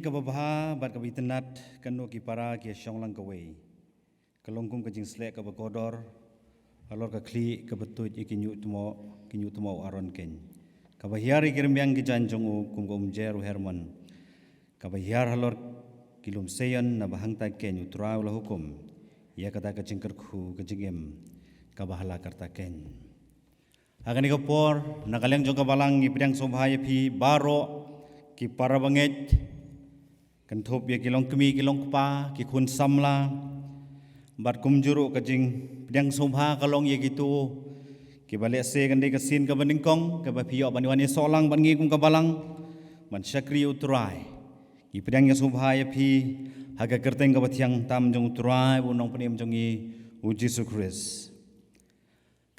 kababha bat kabitenat kanu ki para ki syonglang kawe kalongkum kajing slek kabagodor alor ka kli kabetut ikinyu tumo aron ken kabahiari kirmyang ki janjong u kum jeru herman kabahiar halor kilum seyan na bahangta ken utraw la hukum ya kata kajing kerku kajingem kabahala karta ken agani kapor nakaleng jong kabalang ipidang sobhaya phi baro ki para banget kentop ya kilong kemi kilong pa ki kun samla bat kumjuru kajing pidang sobha kalong ya gitu ki bale se gande kasin ka bandingkong ka ba phiyo banwani solang bangi kum kabalang man syakri utrai ki pidang ya sobha ya phi haga kerteng ka bathiang tam jong utrai bunong penim jongi uji sukris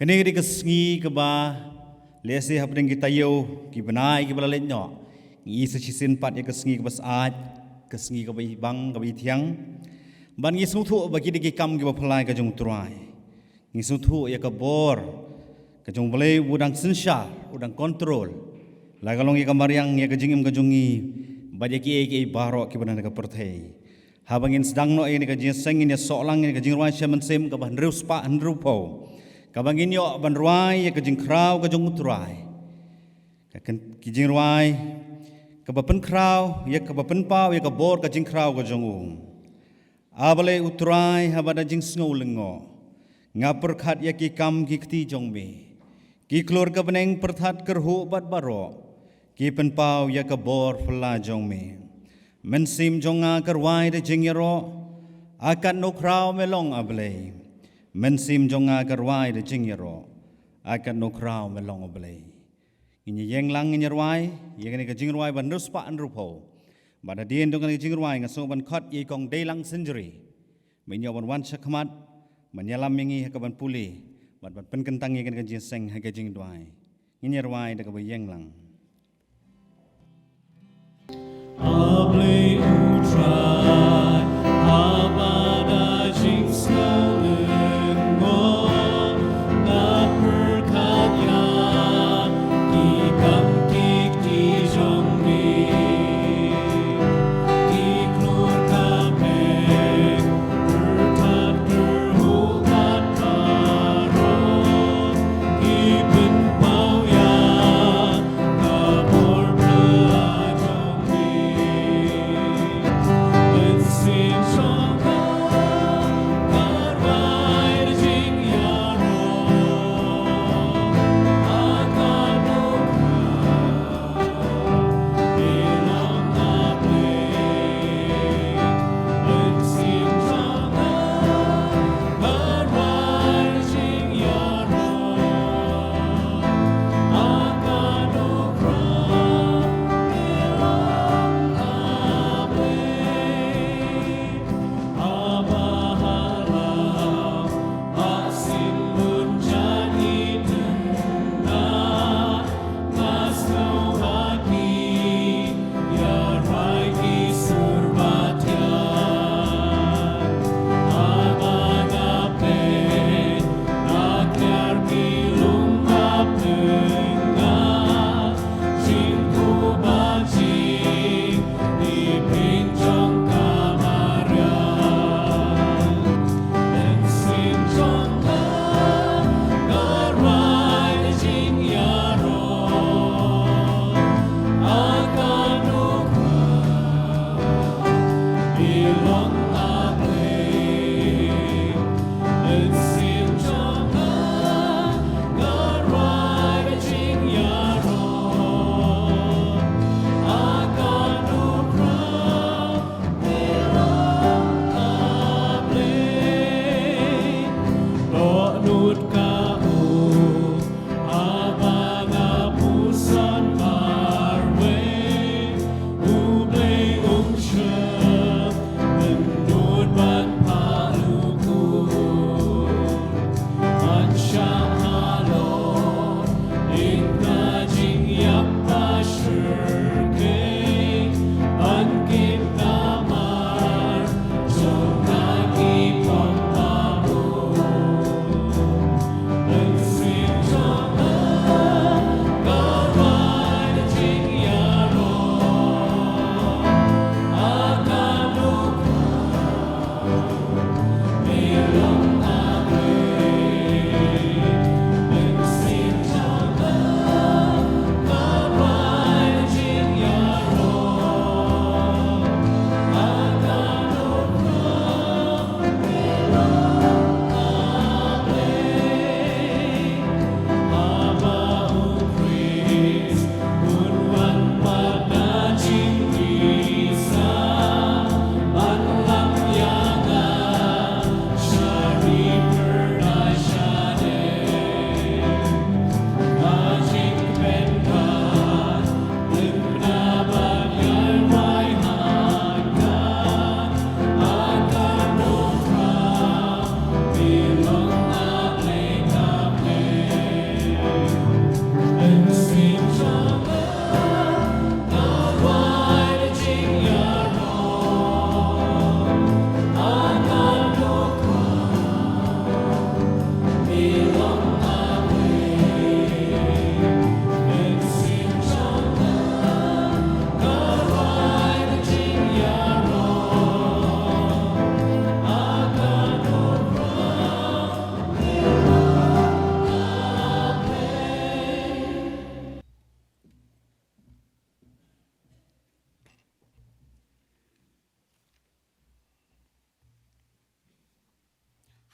kene di kesngi ka ba lese hapding kita yo ki benai ki balalet nyo ngi sechisin pat ya kesngi ka bas aj kesngi ka bai bang ka bai thiang ban ngi suthu bagi digi kam ki ba phlai ka jong trai ngi suthu ya ka bor ka jong bale udang sensha udang kontrol la kalong ya kamariang ya ka jingim ka jongi baje ki baro ki banan ka perthei habangin sedang no ini ka jing sengin ya solang ya ka jing rwai shaman sem ka ban reus pa andru po ka bangin yo ban rwai ya ka jing kraw ka jong trai ka ki jing rwai kabapen kraw ya kabapen pau ya kabor ka jing kraw ka jong abale utrai habada jing sngo lengo ngapur khat ya ki kam ki kti jong me ki klor ka beneng perthat kerhu bat baro ki pen pau ya kabor phla jong me men sim jonga karwai de jing yaro akan no kraw melong abale men sim jonga karwai de jing yaro akan no kraw melong abale ini yang lang ini ruai, yang ini kajing ruai ban rus pa andrupo. Pada dia itu kan kajing ruai ngasong ban kot ye kong day lang sendiri. Menyo ban wan sakmat, menyalam mengi hakaban puli, ban penkentang ye kan kajing seng kajing ruai. Ini ruai dak yang lang. Able utrai, abada jing snowlengo, na perkatya.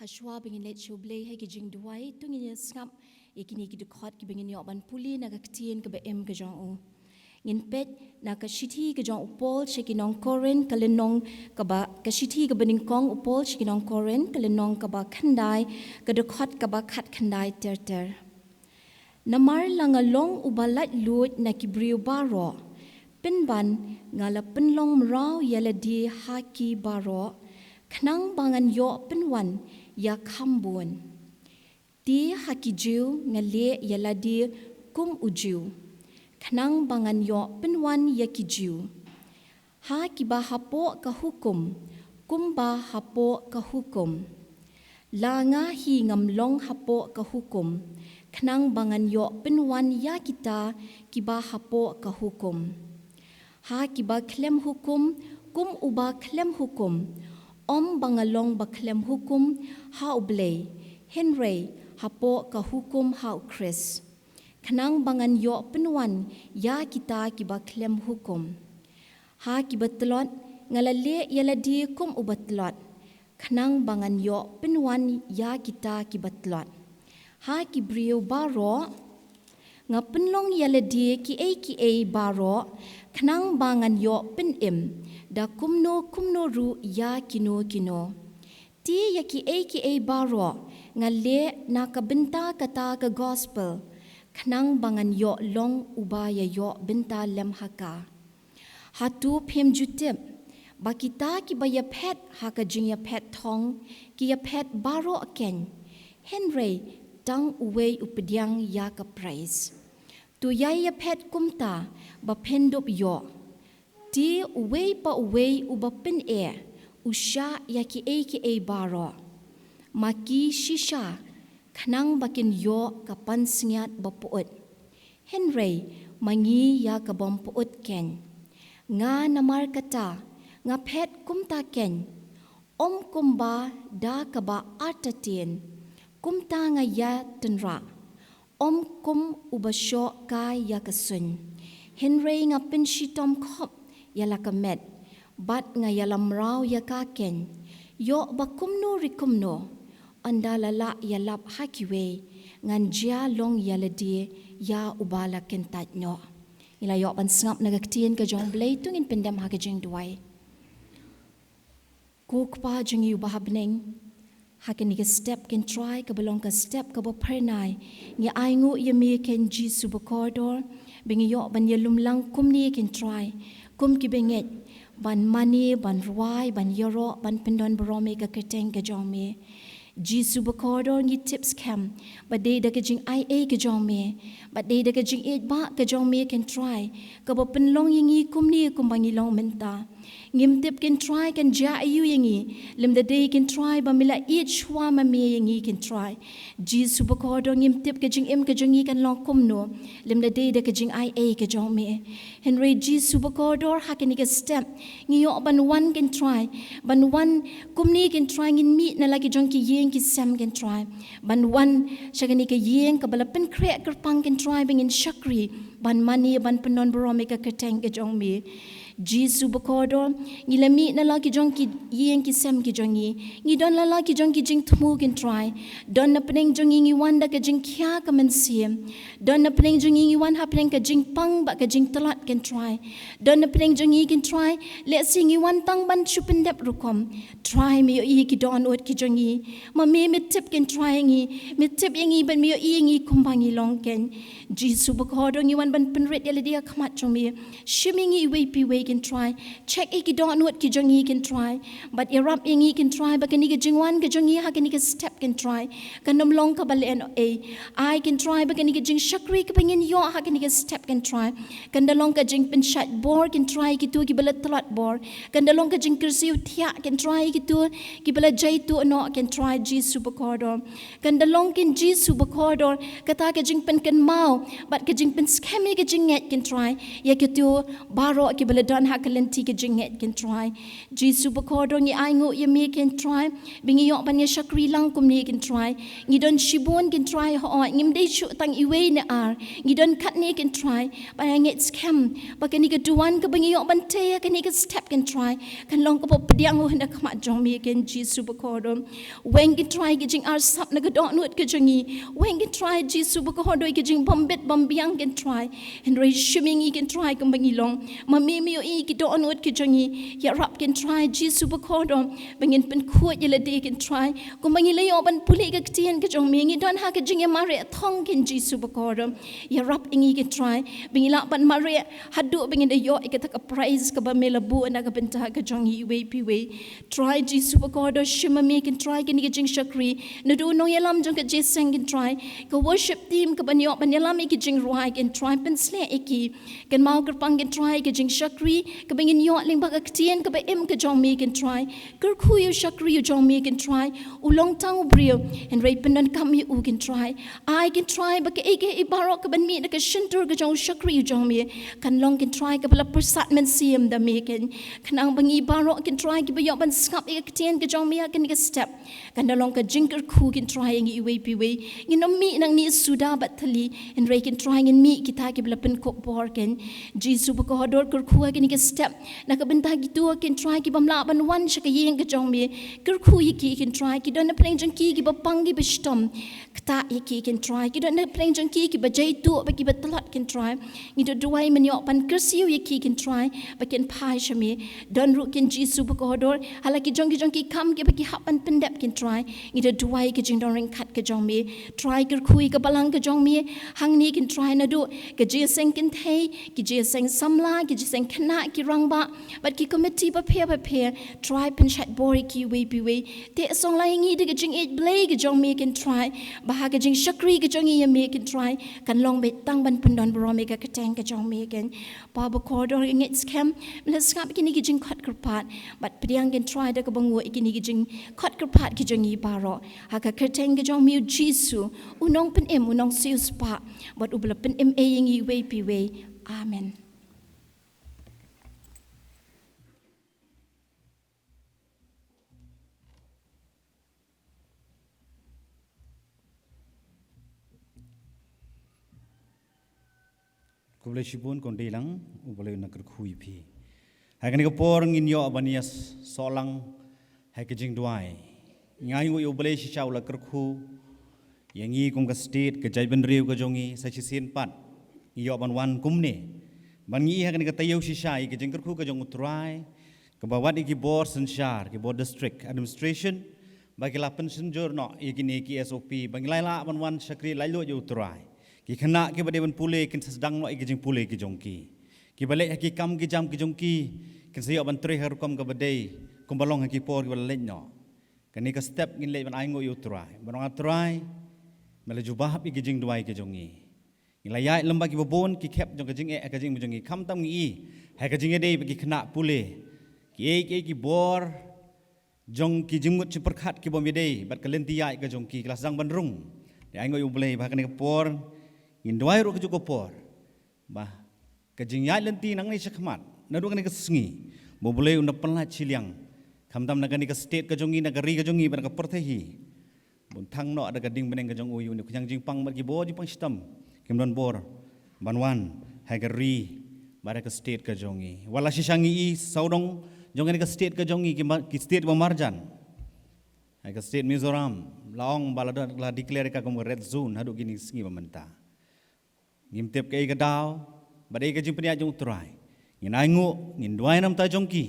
Hashwa bingin let shublay hay kijing duway tungin skap ikini kidukot kibingin yoban puli nagaktiin ka em ka jong u. Ngin pet na kashiti ka jong upol shikinong koren kalenong kaba kashiti ka beningkong upol shikinong koren kalenong kaba khandai kadukot kaba khat khandai ter. Namar langalong ubalat lut na kibriu baro. Pinban ngala penlong merau yala di haki baro. Knang bangan yo penwan ya kambun. Di haki jiu ngale yala di kum ujiu. Knang bangan yo penwan ya kijiu. Ha kiba hapo ka hukum. Kumba hapo ka hukum. La nga hi ngamlong hapo ka hukum. Knang bangan yo penwan ya kita kiba hapo ka hukum. Ha kiba klem hukum. Kum uba klem hukum. Om bangalong baklem hukum ha ublay. Henry hapo ka hukum ha Chris. Kanang bangan yo penwan ya kita kiba klem hukum. Ha kiba telot ngalale yala di kum ubat telot. Kanang bangan yo penwan ya kita kiba telot. Ha kibriu baro nga penlong yala di ki baro. Kanang bangan yo penim. Da kumno ru ya kino. Ti ya ki baro ngale na kabenta kata ka gospel. Kanang bangan yo long uba ya yo benta lem haka. Hatu phem jutip. Bakita ki ba ya pet haka jing ya pet thong ki ya pet baro ken. Henry tang uwei upediang ya ka praise. Tu ya pet kumta ba pendop yo. Ti uwei pa uwei uba pen usha ya ki baro. Maki shisha kanang bakin yo kapan singyat bapuot. Henry mangi ya kabom puot ken. Nga namar kata nga pet kumta ken. Om kumba da kaba artatin. Kumta nga ya tenra. Om kum ubasyo ka ya kasun. Henry nga penshitom kop ya lakamet. Bat nga yalam raw ya kaken. Yo bakumno rikumno. Anda lala yalap hakiwe. Ngan jia long yaladi ya ubala kentat nyo. Ila yo pansngap nagaktiin ka jong blay tungin pendam hakajing duway. Kukpa jong yu bahabning. Hakin ka step ken try ka belong ka step ka bapernay. Nga ayngu yami ken jisu bakordor. Bingi yo ban yalumlang kumni ken try. Kum kibinget. Ban mani, ban ruay, ban yoro, ban pendon barome ka kerteng ka jong me. Jisu bakordor ngi tips kem. But day da ka jing IA ka jong me. But day da ka jing 8 ba ka jong me can try. Ka ba penlong yingi kumni kumbangi long menta. Ngim tip can try can ja ayu yingi. Lim da day can try ba mila each wa ma me yingi can try. Jisu bakordor ngim tip ka jing im ka jong yi kan long kumno. Lim da day da ka jing IA ka jong me. Henry Jisu bakordor hakin ka step. Ngiyo ban one can try. Ban one kumni can try ngin meet na lagi jong ki ying ki sem can try. Ban one syagani ka ying ka balapen krek kerpang can try bingin syakri. Ban mani ban penon barome ka kerteng ka jong me. Jisu bakordor ngilami na lagi jong ki ying ki sem ki jong yi. Ngi don la lagi jong ki jing tumu can try. Don na pening jong ngi wanda ka jing kya ka mensiem. Don na pening jong ngi wan ha pening ka jing pang ba ka jing talat can try. Don na pening jong ngi can try. Let's sing ngi wan tang ban chupendep rukom. Try me yo i ki don ot ki jong yi. Ma me tip can try ngi. Me tip ngi ban me yo i ngi kumbangi long ken. Jisu bakordor ngi wan ban penrit yala dia kamat jong me. Shimmy ngi wei pi wei can try. Check iki don what ki jong yi can try. But irap ingi can try. But kani ka jingwan ka jong yi ha kani ka step can try. Kanom long ka balen I can try. But kani ka jing shakri ka pengin yo ha kani ka step can try. Kandalong ka jing pen shut board can try kitu ki balat talat board. Kandalong ka jing kursi utia can try kitu ki balat jay tu no can try Jisu bakordor. Kandalong kin Jisu bakordor kata ka jing pen kan mau. But ka jing pen skemi ka jing nget can try. Ya kitu baro ki balat don hakalenti ke jinget can try Jisu bakodo ngi aingo ye me can try bingi yok ban ye shakri lang kum ni can try ngi don shibon can try ho ngim de chu tang iwe ne ar ngi don kat ni can try ba nget scam ba kan ni ke duan ke bingi yok ban te kan ni ke step can try kan long ko pediang ho na kama jong me can Jisu bakodo when can try ke jing ar sap na ke don nut ke jingi when can try Jisu bakodo ke jing bombet bombiang can try and re shimming you can try kum bangi long mami mi i ki do onut ki jangi ya rap can try Jisu bakodo bangin pen khot yela de can try kum bangi le yo ban puli ka tien ka jong mi ngi don ha ka jing ya mare thong can Jisu bakodo ya rap ingi can try bangi la ban mare hadu bangi de yo ka tak praise ka ba mela bu na ka benta ka jangi we pi we try Jisu bakodo shima mi can try can ki jing shakri no do no yalam jong ka jeseng can try ka worship team ka ban yo ban yalam ki jing ruai can try pen sle eki kan mau kerpang kan try ke jing shakri ke bangin yo ling bak aktien ke ba em ke jong me kan try ker khu yu shakri yu jong me kan try u long tang brio and rai pendan kam yu can try I can try ba ke eke I barok ke ban mi na ke shintur ke jong shakri yu jong me kan long can try ke bala persat men siem da me kan kanang bangi barok can try ke ba yo ban skap e aktien ke jong me kan ke step kan da long ke jing ker khu can try ngi we pi we ngi no mi nang ni suda bat thali and rai can try ngin mi kita ke bala pen ko por ken Jisu ko hodor kur khu ke ni ke step na ka benta gitu ken try ki bamla ban wan shaka yeng ke jong me kur khu ki ken try ki don pleng jong ki ba pangi ba stom kta ki ken try ki don pleng jong ki ba jai tu ba ki ba talat ken try ni do duai man yo pan kursiu ki ken try ba ken pai shame don ru ken Jisu ko hodor hala ki jong ki kam ki ba ki hapan pendap ken try ni do duai ki jing don ring khat ke jong me try kur khu ka balang ke jong me hang ni ken try na do ke je seng ken thei ki je seng samla ki je seng khna ki rangba but ki committee pa phe try pen chat bori ki we pi we te song lai ngi de ke jing it blay ke jong me ken try ba ha ke jing shakri ke jong ye me ken try kan long be tang ban pundon bro me ka tang ke jong me ken pa ba corridor ngit scam le skap ki ni ki jing khat kerpat but priang ken try de ka bangu ki ni ki jing khat kerpat ki jong yi baro ha ka tang ke jong me Jisu unong pen em unong siu spa but ubla pen em e ngi we pi we amen. Kublai shibun kon delang ubalai nakar khui phi hai kan ko por ngin yo abanias solang hai ke jing duai ngai ngo ubalai shi chau la kar khu yangi kum ka state ke jaiban riu ka jongi sa chi sin pat yo ban wan kum ne ban ngi hai kan ka tayo shi shai ke jing kar khu ka jong utrai ke bawat iki bor sanshar ke bor district administration bagi lapan senjur no iki ne ki SOP bang lai la ban wan shakri lai lo yo utrai ki khana ke bade ban pule kin sedang no iki jing pule ki jongki ki balik ki kam ki jam ki jongki kin sayo ban tre har kom ka bade kum balong ki por ki balik no kan ni ka step ngin le ban ai ngo yo trai ban atrai mele jubah ki jing duai ki jongi ngilayai lamba ki bobon ki khep jong ka jing e ka jing jongi kham tam ngi hai ka jing e dei ki khana pule ki bor jong ki jingmut ci perkhat ki bom dei bat ka lentia ka jongki kelas jang ban rung ai ngo yo blai ba kan ka por in doai ro ke por bah ke jingyai lenti nang ni sakmat na do kan ke sngi bo boleh unda penla chiliang khamdam naga ni ke state ke jongi nagari ke jongi ban ka perthehi bon thang no ada gading beneng ke jong uyu ni kujang jingpang mar ki bo jingpang sistem kimdon bor banwan hai ke ri bare ke state ke jongi wala sisangi I saudong jongi ni ke state ke jongi ki state ba marjan hai ke state Mizoram laong balada la declare ka como red zone hadu gini sngi ba menta ngim tep ke daw badai ke jimpnia jong trai ngin aingu ngin duai nam ta jongki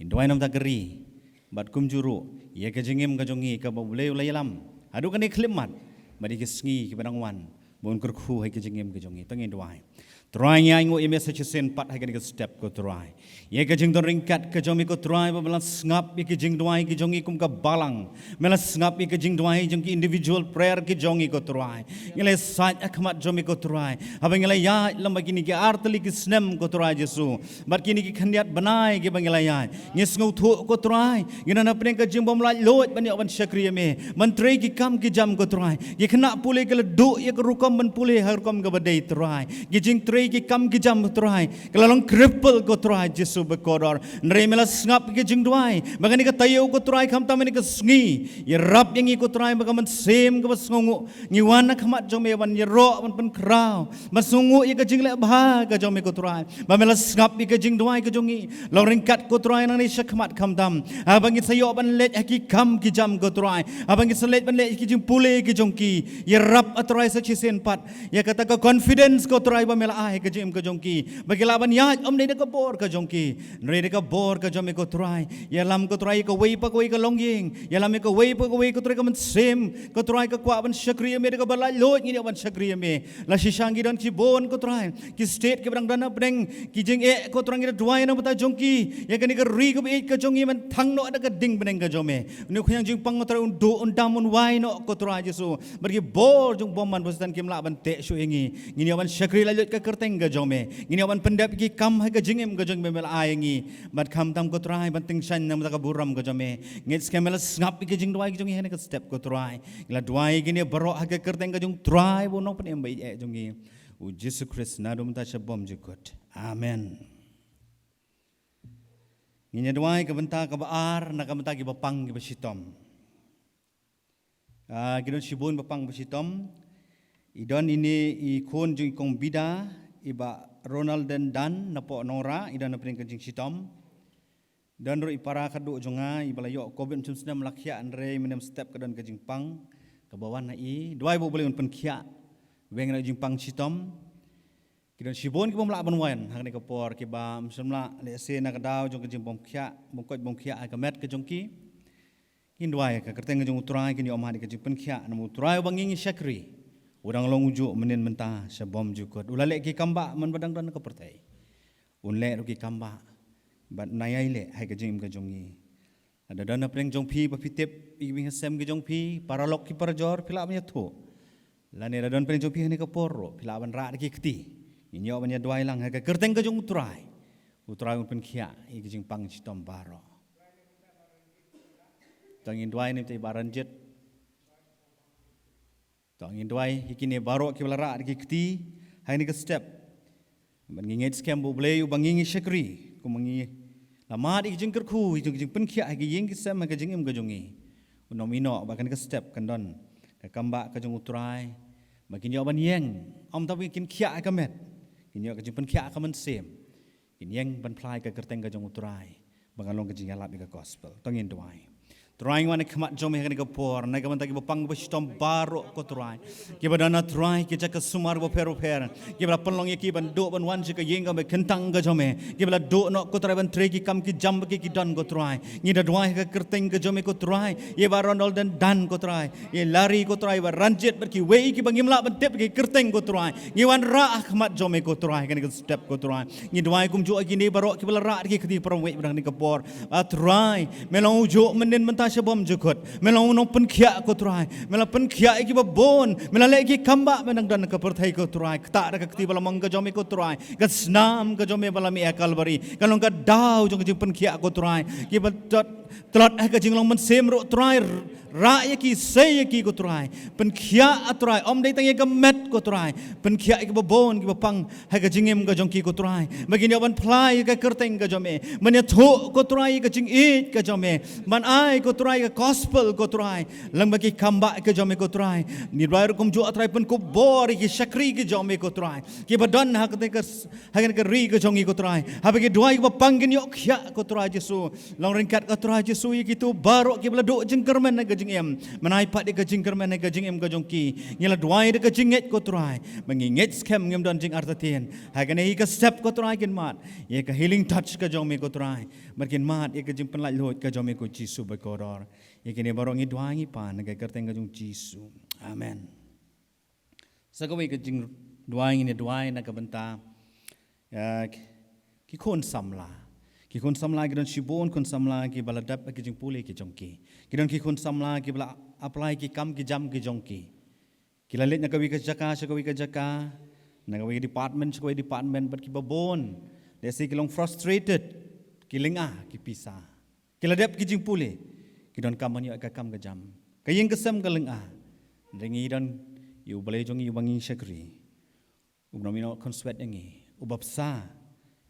ngin duai nam ta geri bat kum juru ye ke jingim ka jongi ka boleh ulayalam adu kan iklimat badi ke sngi ki badangwan bon kerkhu hai ke jingim ke jongi tangin duai trai nya aingu ime sachi sen pat hai ke step ko trai ye ke jing don ringkat ke jongi ko trai ba balan ngap ke jing duai ke jongi kum ka balang mela ngap ke jing duai jong ki individual prayer ke jongi ko trai ngile sat akmat jongi ko trai aba ngile ya lamba kini ke artli ki snem ko trai Jesu bat kini ki khandiat banai ke bangila ya ngis ngau thu ko trai ngina na pren ke jing bom la lot ban ya ban shakri me mantre ki kam ki jam ko trai ye khna pule ke du ye ko rukom ban pule har kom ke badai trai ki jing tre trei ki kam ki jam trai kelalong cripple ko trai Jesu bekodor nrei mela ngap ki jing duai bagani ka tayo ko trai kam tamani ka sngi ye rap yang ko trai bagaman sem ka basngu ngi wana khamat jome wan ye ro man pen krau masungu ye ka jing le bha ka jome ko trai ba mela ngap ki jing duai ka jongi long ringkat ko trai nang ni shakmat kam dam abangi sayo ban let ki kam ki jam ko trai abangi selet ban let ki jing pule ki jongki ye rap atrai sa chisen pat ye kata ka confidence ko trai ba mela ai ka jim ka jongki bagilaban ya om ne ka bor ka jongki nre ka bor ka jome ko trai ye lam ko trai ka wei pa ko ka longying ye lam ka wei pa ko wei ko trai ka man sem ko trai ka kwa ban shakriya me ka balai lot ngi ban shakriya me la shishangi dan ki bon ko trai ki state ke brang dana breng ki jing e ko trai ngi duai na bata jongki ye ka ni ka ri ka e ka jongi man thang no ada ka ding breng ka jome ni khuyang jing pang trai un do un dam un wai no ko trai Jesu bergi bor jung bom man bostan kim la ban te shu ingi ngini ban shakri la ka kerteng ga jome ngini ban pendap ki kam ha ga jingem ga jong mel ai ngi bat kham tam ko trai ban ting shan nam ka buram ga jome ngit skemel ngap ki jing duai jong he ka step ko trai la duai gini baro ha ga kerteng ga jong trai bo no pen em bai e jong ngi u Jesu Christ na dum ta shabom jukut amen ngini duai ka benta ka baar na ka benta ki bapang ki basitom gidon sibun bapang basitom idon ini ikon jung kong bida iba Ronald dan napo nora idon na pring kanjing sitom dan ro ipara kadu jonga ibalayo covid 19 lakhya andre menem step kadon kanjing pang ke bawah na i duai bo boleh pen khia weng na jing pang sitom gidon sibun ki bom la ban wan hang ne ko por ki bam semla le se na kadaw jong kanjing bom khia bom khia ka met ke jongki Indwai ka kerteng jong utrai kini om hadi ka jing pen khia na utrai bangingi syakri urang long uju menen menta sabom jukut ulale ki kamba man badang dan ka pertai unle ru ki kamba bat nayai le hai ka jing ka jongi ada dana preng jong phi pa pitep i sem ki jong phi paralok ki parjor phila ban tho lane da don preng jong phi ne ka porro phila ban ra ki kti inyo ban ya dwai lang ha ka kerteng ka jong utrai un pen khia i ki jing pang chitom baro tangin duai ni tai baranjet tangin duai ikine baro ki balara ki kti hai ni ka step ban nginget scam bo bleu bangingi shakri ko mangi lama di jing kerku jing pen khia ki yeng ki sam ka jing em ka jongi unomino ba kan ka step kan don ka kamba ka jong utrai makin yo ban yeng om ta kin khia ka met kin yo ka jing pen khia ka man sem kin yeng ban plai ka kerteng ka jong utrai bangalong ka jing alap ka gospel tangin duai Try wan khamat jom he ka por na ka man ta ki bapang basitom baro ko try ki badana try ki jaka sumar bo pero ki bala penlong ki ban do ban wan ka yeng ka be kentang ka jome ki bala do no ko try ban tre ki kam ki jam ki don ko try ni da dwai ka kerteng ka jome ko try ye ba Ronald dan ko try ye lari ko try ba ranjit ber ki wei ki bangim la ban tep ki kerteng ko try ni wan ra khamat jome ko try ka step ko try ni dwai kum jo ki ni baro ki bala ra ki khdi pro wei bang ni ka por a try melong jo menen Sabom jukut melang no pen khia ko trai mela pen khia ki ba bon mela le ki kamba menang dan ka perthai ko trai kta ra ka kti bala mangga jome ko trai ka snam ka jome bala mi kalbari kalong ka daw jong jing pen khia ko trai ki ba tlot ka jing long men sem ro trai ra ya ki se ki ko trai pen khia atrai om dei tang ka met ko trai pen khia ki ba bon ki ba pang ha ka jingem ka jong ki ko trai bagin ban plai ka kerteng ka jome men ya tho ko trai ka jing it ka jome man ai ko try ka gospel ko try lang bagi kamba ke jome ko try ni rair kum jo atrai pen ko bor ki shakri ki jome ko try ki badan ha ka hagen ka ri ko jongi ko try ha bagi duai ba pangin yo khya ko try Jesu long ringkat ko try Jesu ki tu baro ki bla do jengkermen ka jing em manai pat ka jengkermen ka jing em ka jongki ngila duai ka jinget ko try manginget scam ngem don jing artatien hagen hi ka step ko try kin mat ye ka healing touch ka jome ko try markin mat ye ka jing pen lai lot ka jome ko Jesu ba ko dor ikini barong idwangi pan ngai kerteng ka jung Jesu amen sagawi ka jing duai ni duai na ka benta ki kon samla ki don shibon kon samla ki baladap ki jing puli ki jongki ki don ki kon samla ki bala apply ki kam ki jam ki jongki ki lalit na kawi ka jaka na kawi department but ki babon desi ki long frustrated ki linga ki pisa ki ladap ki jing puli ki don kam manyo ka kam ka jam kayeng kesem ka linga dengi don yu balai jongi bangi shakri Ubnomino konswet yangi ubapsa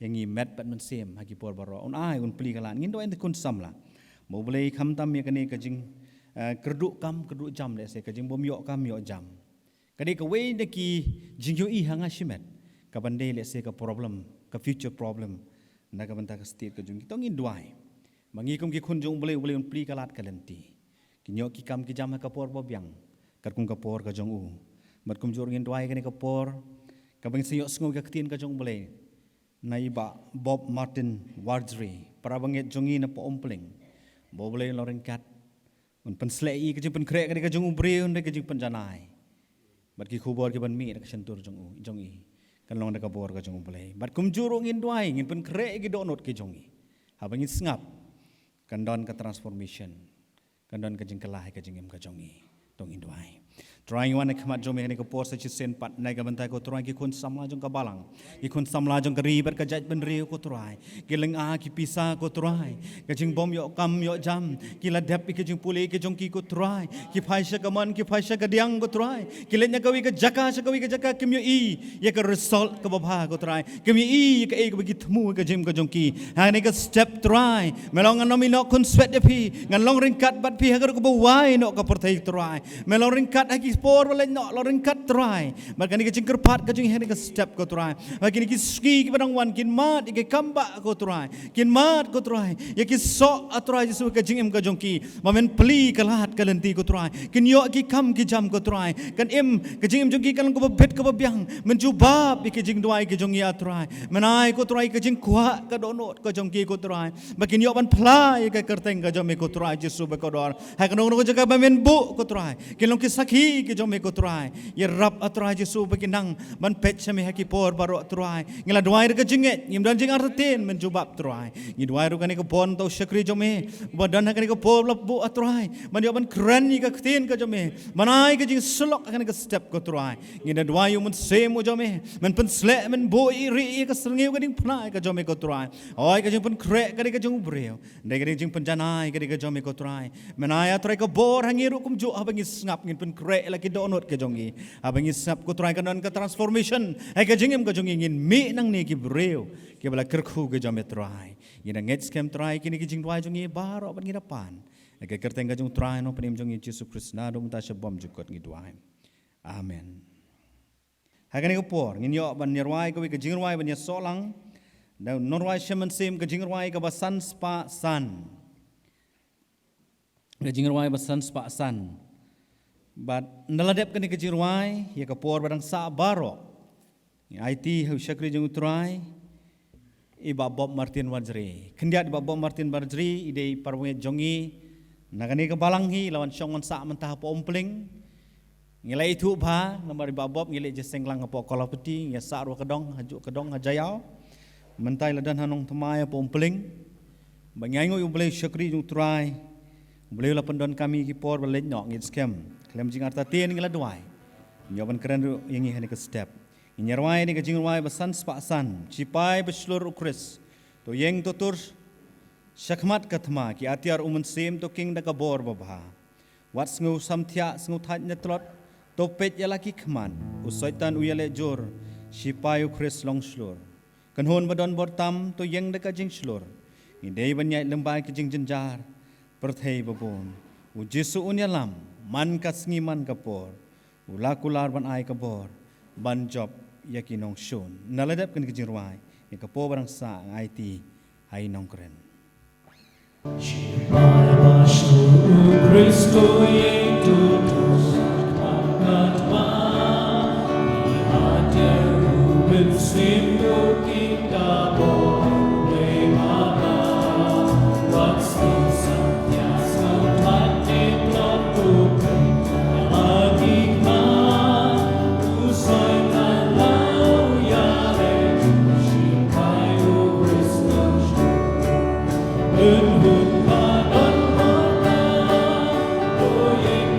yangi met pat mensem hagi por baro on ai un pli kalan ngin do ente kun samla mo boleh kham tam ya kani kajing kerduk jam le se kajing bom yok kam yok jam kadi ka wei de ki jingyo I hanga shimet ka bande le se ka problem ka future problem na ka banta ka state ka jung ki tong in duai mangi kum ki khun jung boleh un pli kalat kalenti ki nyok ki kam ki jam ka por bobyang kat kum ka por ka jong u mat kum jor ngin duai kani ka por ka bang siyok sngo ka ktien ka jong boleh naiba Bob Martin Wardry para banget jongi na po ompling bo boleh loren kat un penslei ka jing pen krek ka jong ubre un ka jing penjanai bat ki khubor ki ban mi ka sentur jongi kan long ka bor ka jong boleh bat kum juro ngin duai ngin pen krek ki donot ki jongi ha bangin sngap kan don ka transformation kan don ka jing kalah ka jing em ka jongi tong in duai Trying one kemat jom yang nekapor saja sen pat naik ke bantai ko try ki kun samla jong kabalang ki kun samla jong keribat ka jaj benriu ko try ki leng a ki pisa ko try ka jing bom yo kam yo jam ki ladap ki jing pulih ki jong ki ko try ki phaisha kaman ki phaisha ka diang ko try ki lenya kawi ka jaka kim yo I ya ka result ka babha ko try kim yo I ka e ka bagi thmu ka jim ka jong ki ha ne ka step try melong anomi no kun sweat de pi ngan long ringkat bat pi ha ka ko bawai no ka perthai try melong ringkat ha por boleh nak loring kat try maka ni kecing kerpat kecing hari ke step ko try maka ni ski ki padang wan kin mat ke kamba ko try kin mat ko try ya ki sok atry Yesus kecing em ka jongki mamen pli kalat kalenti ko try kin yo ki kam ki jam ko try kan em kecing em jongki kan ko bet ko biang menjubab ki kecing duai ki jongi atry menai ko try kecing kuat ka donot ko jongki ko try makin yo ban plai ka kerteng ka jome ko try Yesus ba ko dor ha kan ko jaga mamen bu ko try kin long ki sakhi ki jom ko try ya rap atrai Yesu beginang man pet sami haki por baro try ngila duai ka jinget ngim dan jing arten menjubab try ngi duai ru kani ko pon to syakri jome badan kani ko por bu atrai man yo ban kran ni ka ktin ka jome manai ka jing slok kani ka step ko try ngi dan duai mun semo jome man pen slek man bo iri ka srngiu ka ding pnai ka jome ko try oi ka jing pen krek kani ka jong breu dai ka jing pen janai ka jome ko try manai atrai ka bor hangiru kum ju abangi ngap ngin pen krek lagi donot ke jongi abang isap ko try kanon ka transformation ai ka jingem ka jongi ngin mi nang ni ki breu ke bala kerkhu ke jome try ina ngets kem try kini ki jing try jongi baro ban ngi depan ai ka kerteng ka jong try no penim jongi Yesus Kristus do muta sebom jukot ngi duai amen ha kani ko por ngin yo ban nirwai ko ke jing rwai ban ya solang da norwai shemen sim ka jing rwai ka basan spa san ka jing rwai basan spa san But naladep kani kejirwai ya kapor barang sa baro. IT hu syakri jeng utrai iba Bob Martin Wardry. Kendiat iba Bob Martin Wardry ide parwenget jongi nagani ka balanghi lawan syongon sa mentah po ompling. Ngilai itu ba nambar iba Bob ngilai jeseng lang po kolapeti ya sa ro kedong hajuk kedong hajayau. Mentai ladan hanong temai po ompling. Banyango yu boleh syakri jeng utrai. Boleh la pendon kami ki por balej nok ngit scam. Klem jing arta tien ngila duai. Nyoban keren yang ini ke step. Inyarwai ni ke jing ruai basan spasan. Cipai beslur ukris. To yeng tutur syakmat katma ki atiar umun sim to king da kabor babha. Wat sngu samthya sngu that nyetlot to pet ya laki kman. Usaitan uyale jor. Cipai ukris long slur. Kanhon badon bortam to yeng da ka jing slur. Ngidei banyai lembai ke jing jenjar. Perthai babon. Ujisu unyalam. Man kasngi man kapor, ulakular ban ai kapor, ban job yakinong shun. Naladap kan kejirwai, ya kapor barang sa IT ai nong keren. Kristo yang tutus angkat hati bersimpu kita boleh makan waktu sentiasa hati tertutup lagi kan usai kalau ya cintai Kristus berhutang dan mata yang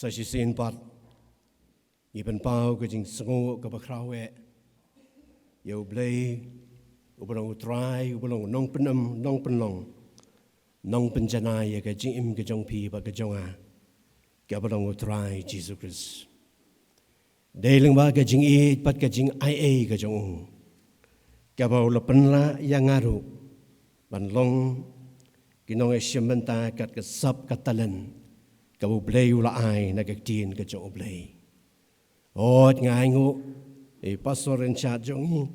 sa si sin pat iban pau ka jing sengu ka bakrawe yo blay ubang utrai ubang nong penam nong penlong nong penjanai ka jing im ka jong pi ba ka jonga ka ubang utrai Jesus Christ deling ba ka jing I pat ka jing IA ka jong ka ba la penla yang ngaru ban long kinong esyamenta kat ka sap ka talen ka bu blay ula ai na ka tin ka jong blay ot ngai ngu pastor en chat jong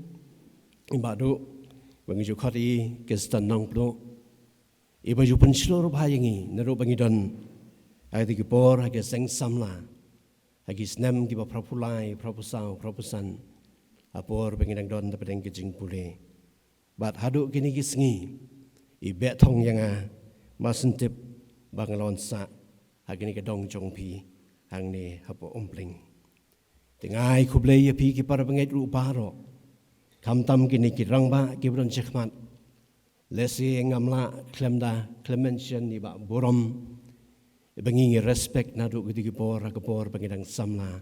ibadu bangi ju khati ke stan nong pro iba ju pen slor ba yangi naru bangi don ai ti por ha ke seng samla ha ki snem ki ba propulai propusau propusan apor bangi dang don ta pedeng ke jing pule bat hadu kini ki sngi I bet thong yanga masentip bangalon sa ha kini ke dong jong pi hang ne hapo ompling tengai kublei ya pi ki para bangai ru baro kam tam kini ki rangba ki bron chekmat lesi ngamla klemda clemention ni ba borom bangi respect na du ki por ka por bangi dang samla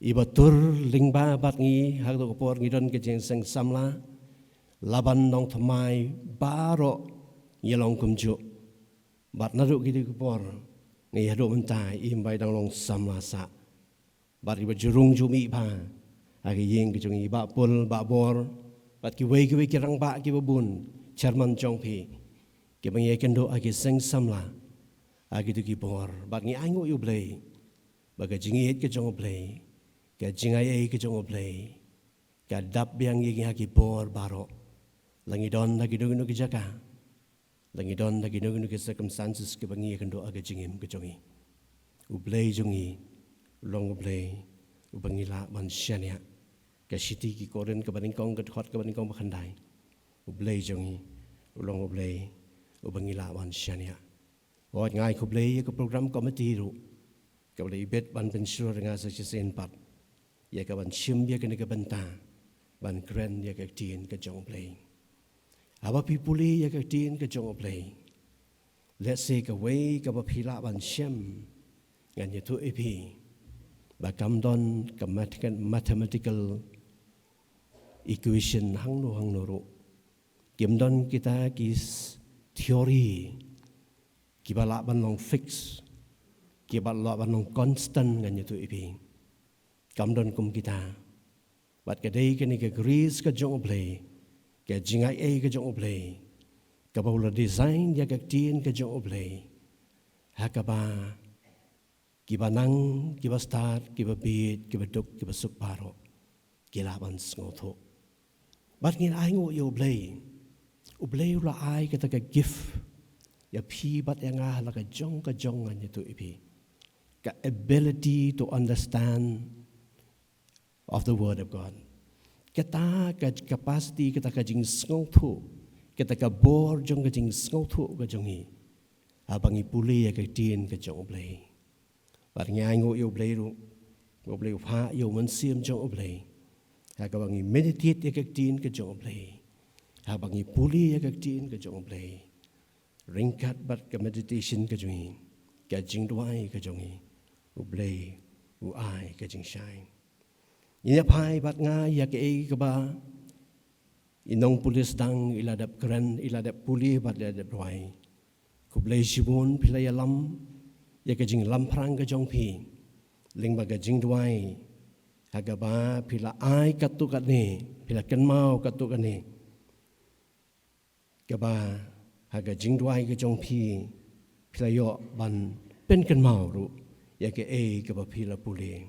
iba tur lingba bat ngi ha do por ngi don ke jeng seng samla laban nong thamai baro yelong kumju bat na du ki por ngi ha do mentai imbai dang long samla sa bat iba jurung jumi pa agi yeng ki jong iba pul ba bor bat ki wei ki rang ba ki babun chairman jong pi ki bang ye kendo agi seng samla agi tu ki bor bat ngi aingo yu blei baga jingi ki jong blei ka jingai ki jong blei ka dap biang ye ki bor baro langi don lagi do ki jaka langi don lagi do ki circumstances ki bang ye kendo agi jingim ki jongi u blei jongi long blei ubangila ban syania ka siti ki koren ka baning kong ka khot ka baning kong bakhandai ublei jongi ulong ublei ubangila ban syania ot ngai ku blei ka program committee ru ka blei bet ban pensur nga sa sen pat ya ka ban shim ya ka ne ka banta ban grand ya ka tin ka jong blei aba pipuli ya ka tin ka jong blei let's say ka way ka ba phila ban shem ngan ye tu epi ba kam don ka mathematical equation hang no ro kim don kita kis theory ki ba la ban long fix ki ba la ban long constant ngan tu ipi kam don kum kita bat ka dei ka ni ka greece ka jong play ka jingai e ka jong play ka ba la design ya ka tin ka jong play ha ka ba kiba nang, kiba start, kiba beat, kiba duk, kiba suk paro, kilaban sngoto. Bat ngin ay ngo yo ublay ula ay kata ka gift, ya pi bat yang ah la ka jong ngan itu ipi, ka ability to understand of the word of God. Kita ka capacity kita ka jing sngoto, kita ka bor jong ka jing sngoto ka jongi, abang ipuli ya ka tin ka jong ublay. Bat ngai ngo yo blei ru ngo blei pha yo man siam jong blei ha ka bangi meditate ya ka tin ka jong blei ha bangi puli ya ka tin ka jong blei ringkat bat ka meditation ka jong ka jing duai ka jong u blei u ai ka jing shine ina phai bat nga ya ka e ka ba inong pulis dang iladap kran iladap puli bat iladap duai ku blei sibun pilai alam ya ka jing lamprang ka jong pi ling ba ka jing duai haga ba pila ai katu kat ni pila kan mau katu kat ni ka ba haga jing duai ka jong pi pila yo ban pen kan mau ru ya ka e ka ba pila puli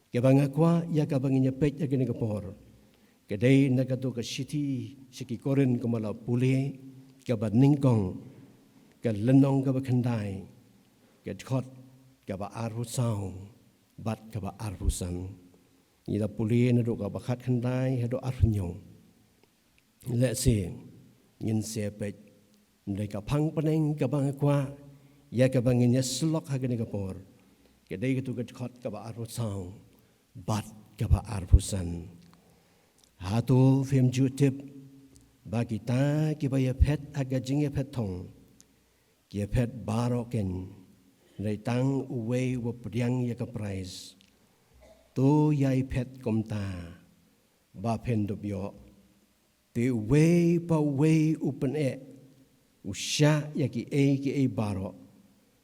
ka ba ngakwa ya ka ba nginya pet ya ka ni ka por ka dei na ka tu ka shiti siki koren ka mala puli ka ba ningkong ka lenong ka ba khandai get khot ka ba arhu sao bat ka ba arhu san ida puli na do ka ba khat khandai ha do arhu nyong let's see ngin se pe ndai ka phang paneng ka ba kwa ya ka ba ngin slok ha ka ni ka por ke dei ka tu get khot ka ba arhu sao bat ka ba arhu san ha tu fem ju tip ba kita ki ba ya phet ha ga jing ya phet thong ki phet baro ken Rai tang uwe wa priang ya ka prize. To yai pet komta ba pen dop yo. Te uwe pa uwe upen usya ya ki e baro.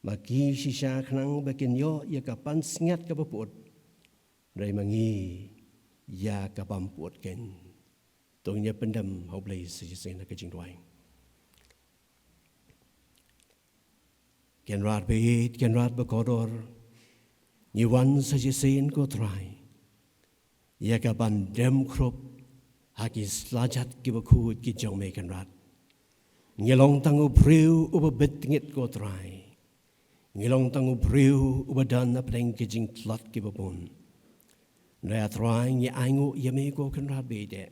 Maki sisa khnang bakin yo ya ka pan sngat ka baput. Rai mangi ya ka pamput ken. Tongnya pendam hau blai sejisen na kajing duai. Ken rat beit, ken rat bakodor. Nyiwan sejisen ko try. Ya ka bandem krop haki slajat ki bakut ki jong me ken rat. Ngilong tangu priu uba betngit ko try. Ngilong tangu priu uba dan apeng ki jing tlat ki babun. Rea try ngi aingu yame ko ken rat beide.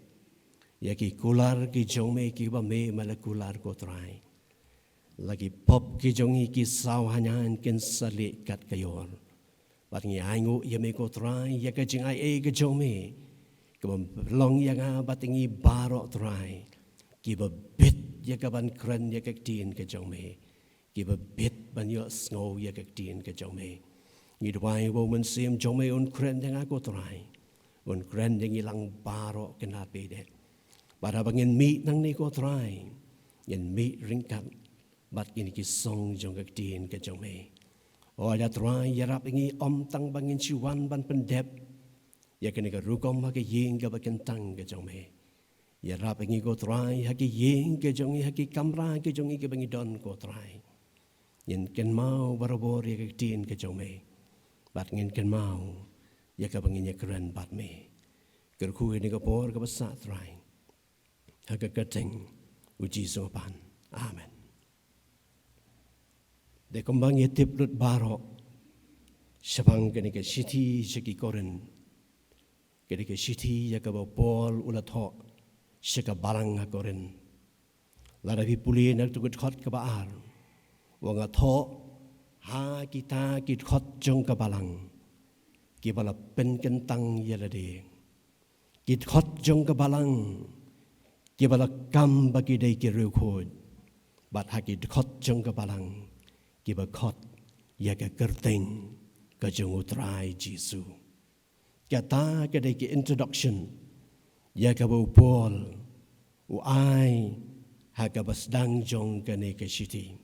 Ya ki kular ki jong me ki ba me malakular ko try. Lagi pop ki jongi ki saw hanyan ken sali kat kayor. Bat ngi aingu yame ko try ya ka jing ai ki jong me. Kebam long ya nga bat ngi baro try. Ki ba bit ya ka ban kren ya ka tin ka jong me. Ki ba bit ban yo snow ya ka tin ka jong me. Ngi dwai wo men sim jong me un kren ya nga ko try. Un kren ya ngi lang baro kenat bede. Bara bangin mi nang ni ko try. Yen mi ringkat bat kini ki song jong ka tin ka jong me. O ya try ya rap ngi om tang bangin chiwan ban pendep. Ya kini ka rukom ha ke ying ka bakin tang ka jong me. Ya rap ngi ko try ha ki ying ka jong ha ki kamra ka jong ka bangi don ko try. Yen ken mau barabor ya ka tin ka jong me. Bat ngin ken mau ya ka bangi nya keren bat me. Kerku ni ka por ka basa try. Ha ka kateng uji sopan. Amen. De kembang ya tip lut baro. Sabang kini ka siti seki koren. Kini ka siti ya ka bapol ulat ho. Seka barang ha koren. Lada pi puli nak tukut khot ka baar. Wanga tho ha kita kit khot jong ka balang. Ki bala pen kentang ya lade. Kit khot jong ka balang. Ki bala kam bagi dai ki ru khod. Bat ha kit khot jong ka balang. Ki ba khot ya ka kerteng ka jong utrai Jesu. Kata ka dai ki introduction. Ya ka ba upol. Uai ha ka basdang jong ka ne ka shiti.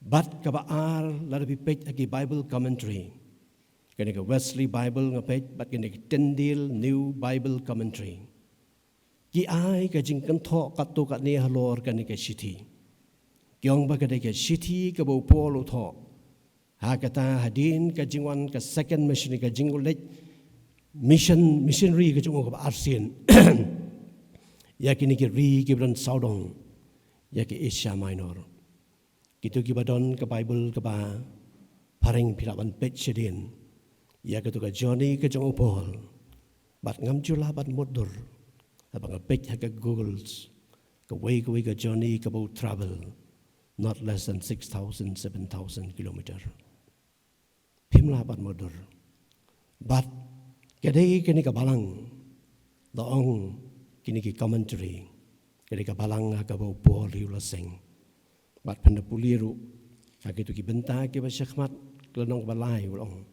Bat ka ba ar la bi page agi Bible commentary. Kani ka Wesley Bible nga page bat kani ka Tyndale New Bible Commentary. Ki ai ka jing kan tho ka to ka ne halor kani ka shiti. Kyong ba ka de ka shiti ka bo polo tho. Ha kata hadin ka jingwan ka second mission ka jingulet missionary ka jung ka arsin. Ya kini ki ri ki bran saudong. Ya ki Asia Minor. Kitu ki badon ka Bible ka ba paring piraban pet shedin. Ya ka tu ka Johnny ka jung upol. Bat ngam jula bat modur. Abang pet ha ka Googles. Ka way ka Johnny ka bo travel. Not less than 6,000, 7,000 kilometer. Pimla bat modur. Bat kadai kini ka balang. Laong kini ki commentary. Kadai ka balang ha ka bo pol riula seng. Bat panda puliru. Hakitu ki benta ki ba syakmat. Kelenong balai ulong.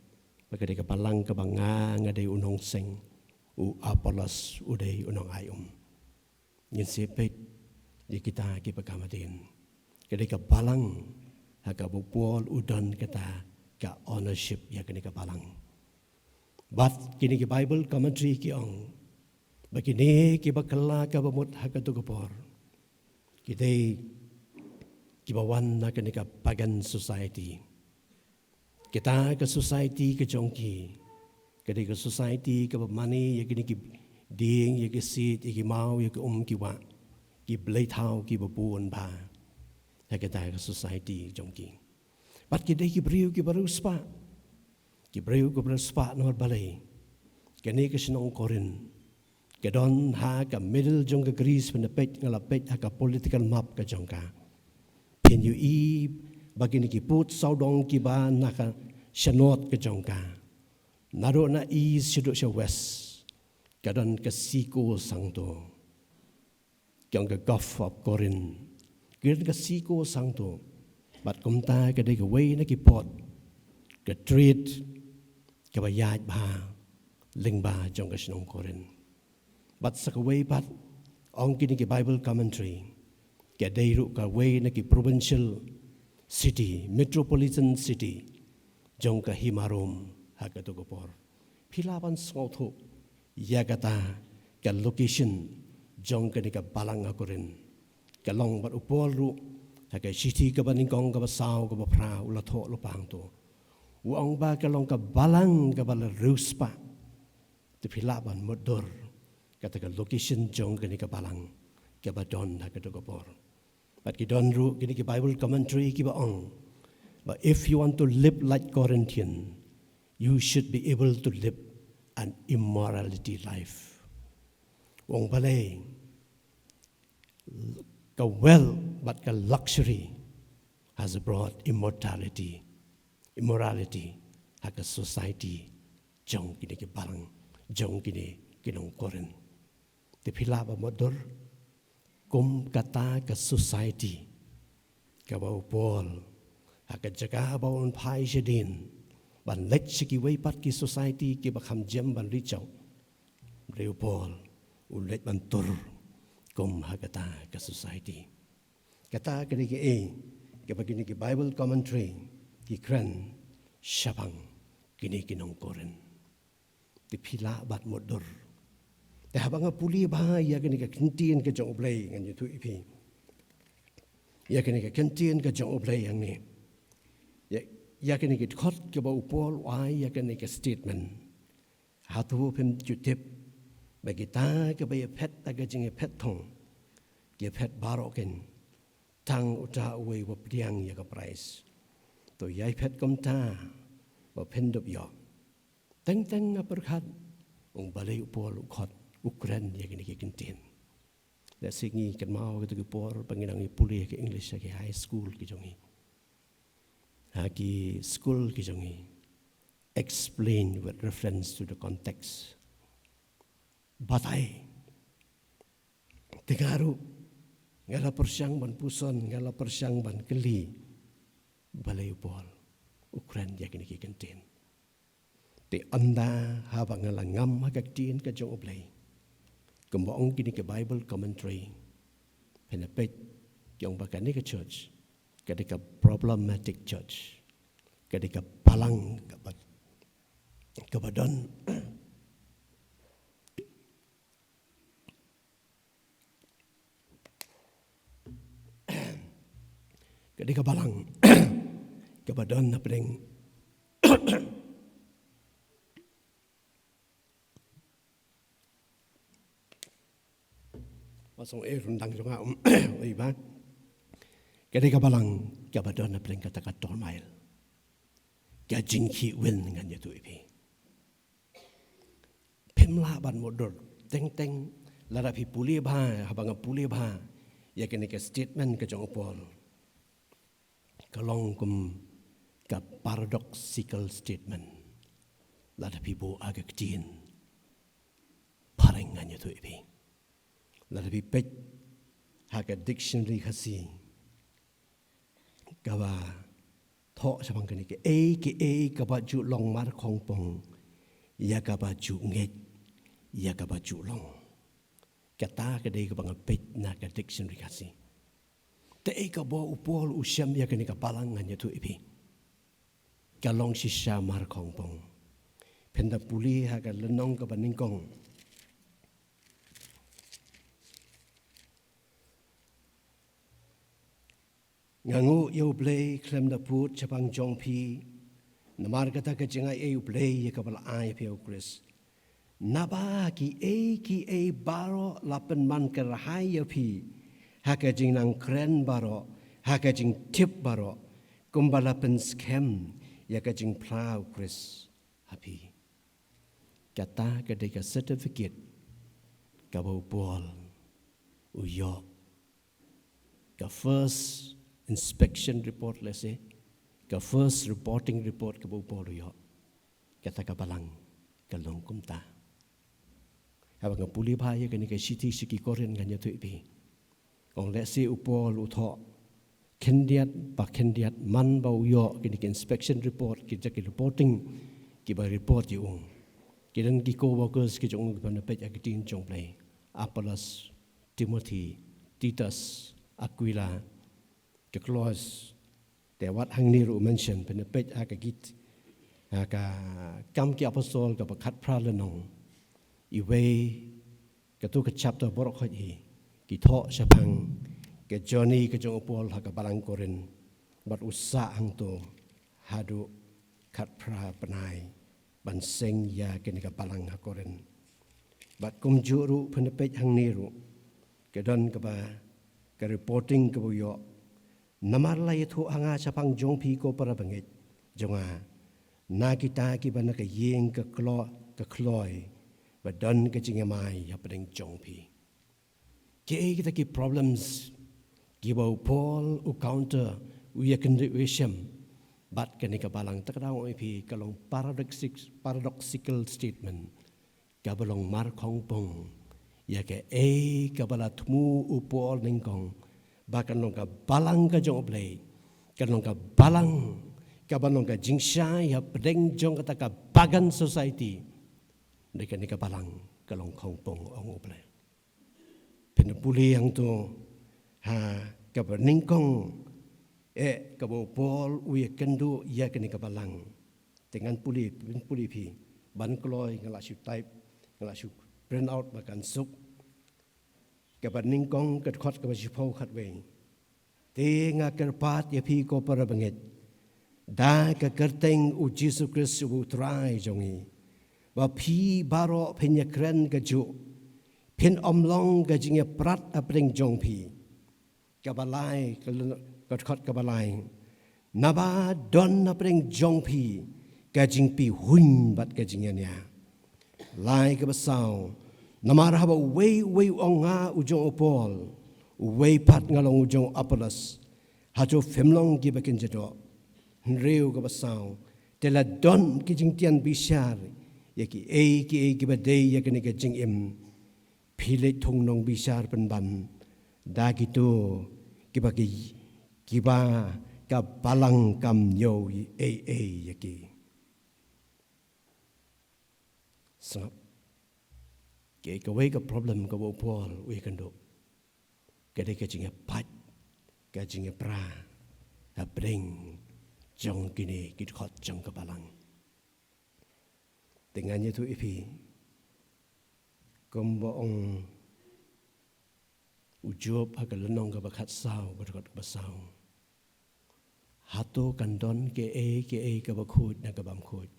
Kadai ka balang ka banga ngadai unong seng. U apalas udai unong ayum. Ngin sepet di kita ki pagkamadin. Kadai ka balang haka bupol udon kata ka ownership ya kini ka balang. Bat kini ki Bible commentary ki ong. Bakini ki bakala ka bamut haka tukapor. Kita ki bawan na kini ka pagan society. Kita ka society ka jongki. Kadai ka society ka money ya kini ki ding ya ki sit ya ki mau ya ki ki wa. Ki blai thau ki bapuan ba. Kita ke society jongki. Pat kita ki beriu ki baru spa. Ki beriu ki baru spa nomor balai. Kini ke senong korin. Kedon ha ka middle jong ka Greece penepet ngalapet ha ka political map ka jongka. Pen yu i bagini ki put saudong ki ba na ka syanot ka jongka. Naro na east sidok sa west. Kedon ka siko sangto. Jong ka Gulf of Corinth. Kira ka siko sangto. บัดกุมตาก็ได้กับเว้ยนักกิปอดกับทรีดกับยาดบาลิงบาจงกับชนงโคเรนบัดสักเว้ยบัดองกินกับ Bible commentary กับได้รู้กับเว้ยนักกิ provincial city metropolitan city จงกับฮิมารมฮักกับตุกปอร์พิลาบันสงอทุยากตากับ location จงกับนี่กับบาลังโคเรนกับลองบัดอุปอลรู้ฮักกับชิตีกับบันิงกองกับสาวกับพราวละโถละปางตัววงบากลองกับบาลังกับบาลรูสปะที่พิลาบันมดดอร์กับแต่กับโลเคชั่นจงกันนี่กับบาลังกับบดอนฮักกับตุกปอร์บัดกิดอนรู้กันนี่กับ Bible commentary กิบอง but if you want to live like Corinthian you should be able to live an immorality life วงบาเลกับ well but กับ luxury has brought immortality hak society jong kini ke barang jong kini kinong koren te phila ba modor kum kata ke society ka ba pol hak jaga ba on phai jedin ban lech ki wei pat ki society ki ba kham jem ban ri chau reu pol u lech ban tur kum hak kata ke society kata kini ke ke begini ke Bible commentary ki kran syabang kini kinong koren ti phila bat modor te habanga puli bahaya kini ka kintin ka jong oblay ngan yutu ipi ya kini ka kintin ka jong oblay yang ni ya kini ka khot ka ba upol wai ya kini ka statement hatu pem jutip bagi ta ka ba pet ta ka jing pet thong ke pet baroken tang uta uwe wa priang ya ka price to yai pet kom ta wa pendop yo teng aperkat ong balai upol ukhot ukran ya kini ke kintin la singi kan mau ke tu por panginang puli ke english ke high school ki jongi ha ki school ki jongi explain with reference to the context batai tegaru ngala persyang ban puson ngala persyang ban keli balai upol ukran ya kini ke kintin te anda haba ngala ngam hagaktin ka jong oblay kembang kini ke Bible commentary penepet yang bakani ke church ketika problematic church ketika palang kebadan ketika palang kebadan napeng masong rundang juga iba ketika balang kabadon napeng kata tormail gajing ki win ngan itu ibi pemla ban modor teng larapi puli ba habang puli ba ya kene ke statement ke jong pol kalong kum ka paradoxical statement larapi bo agak tin pareng ngan itu ibi larapi pet haga dictionary khasi kawa tho sabang kani ke kaba ju long mar khong pong ya kaba ju nget ya kaba ju long kata ke dei ka bang pet na ka dictionary khasi te ka bo upol usyam ya kani ka palangan ya tu ipi kalong sisya mar khong pong penda puli haga lenong ka baningkong ngangu yo play klem da put chapang jong pi namar kata ka jingai eu play ye ka bal ai pe o chris naba ki e baro lapen man ka rahai yo pi ha ka jing nang kren baro ha ka jing tip baro kumbala pen scam ya ka jing plau chris happy kata ka de ka certificate ka bo bol u yo ka first inspection report lese ka first reporting report ka bopolo yo kata ka balang ka longkum ta habang puli bhaya kani ka siti siki koren nganya tu ipi ong lese upol utho kendiat ba kendiat man bau yo kini ke inspection report kita ke reporting ki ba report yung kidan ki co-workers ki jong ban pet akitin jong play Apollos, Timothy, Titus, Aquila ke clause te wat hang ni ru mention ban pet akagit aka kam ki apostol ka khat phra lenong i way ka tu ka chapter borok hi ki tho sapang ke journey ke jong pol ha ka balang korin bat usa hang to hadu khat phra panai ban seng ya ke ni ka balang ha korin bat kum juru phen pej hang ni ru ke don ka ba ka reporting ka bo yo namar lai thu anga sapang jong phi ko para banget jonga na kita ki ban ka yeng ka kloi ba don ka jingamai ya pedeng jong phi ke kita ki problems Giba Paul u counter u yakin but kani ka balang takdaw ipi kalong paradoxical statement kabalong mar khong pong ya ke ka balatmu u Paul ningkong bakan long ka balang ka jong play kalong ka balang ka balong ka jingsha ya pedeng jong kata ka bagan society kani ka balang kalong khong pong ong play penpuli yang tu ha kabar ningkong kabo Paul uya kendu ya kini kabalang dengan puli pi ban kloi ngala shu type ngala shu print out makan suk kabar ningkong kat khot kabar shu phau khat we te nga kerpat ya pi ko para banget da ka kerteng u Jesus Christ u trai jongi ba pi baro phenya kren ka ju phin omlong ka jinga prat apreng jong pi kabalai kot kabalai naba don apreng jong pi kajing pi hun bat kajing nya lai ka basau namar haba we onga ujong opol we pat ngalong ujong Apollos hajo femlong gi bakin jado nreu ka basau tela don kijing tian bishar yaki ki ba dei yakini kajing im phile thung nong bishar penban da gitu kiba ka balang kam yo yaki so ke ka we ka problem ka bo Paul we kan do ke de ke jinga pat ka jinga pra a bring jong kini kit khot jong ka balang dengan itu ipi kombo ong ujob agal nong ka bakhat sao bakhat basao hato kandon ke ka bakhut na ka bam khut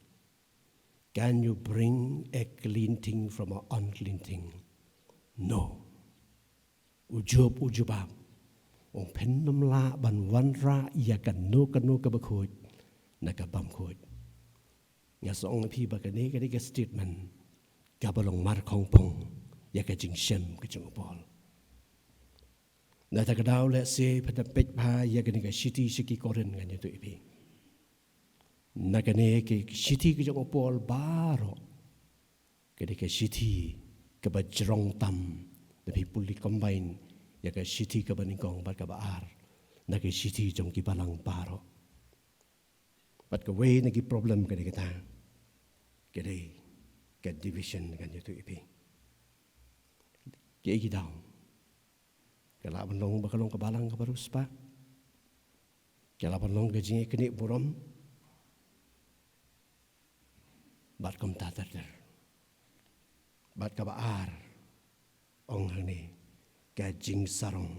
can you bring a clean thing from an unclean thing no ujubab ong phennom la ban wan ra ya kan no ka bakhut na ka bam khut nya song phi ba ka ne ka statement ka balong mar khong pong ya ka jing shem ka jong Paul na takadaw le se pada pej pa ya gani ka city siki koren ngani tu ipi na gani ke city ke jong Paul baro ke de ke city ke bajrong tam the people combine ya ke city ke baningkong bar ka baar na ke city jong ki balang baro but ke way na ki problem ke de kita ke de ke division ngani tu ipi ke ki daw kala banlong bakalong kabalang kabarus pa kala banlong gajing kini burom bat kom tatar bat kabaar ong hani gajing sarong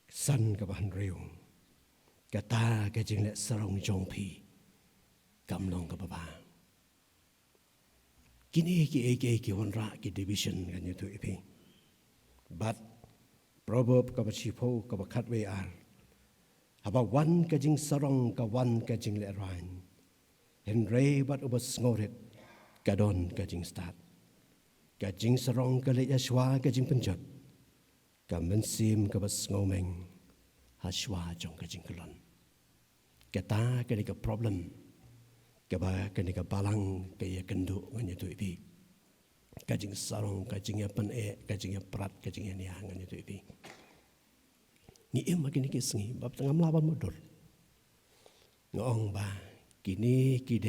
san kabahan reung kata gajing le sarong jong pi kamlong ka baba kini ki honra ki division kan itu ipi but proverb ka bachipho ka bakhat we ar haba wan ka jing sarong ka wan ka jing le ran hen re bat ubas ngoret ka don ka jing start ka jing sarong ka le yashwa ka jing penjat ka mensim ka bas ngomeng hashwa jong ka jing kelon kata ka problem Kaba kenika balang kaya kenduk nganya tu ipi. Kajing sarong, kajingnya pen kajingnya perat, kajingnya niang nganya tu ipi. Ni makin kisngi, bab tengah melawan modal. Ngong ba, kini ki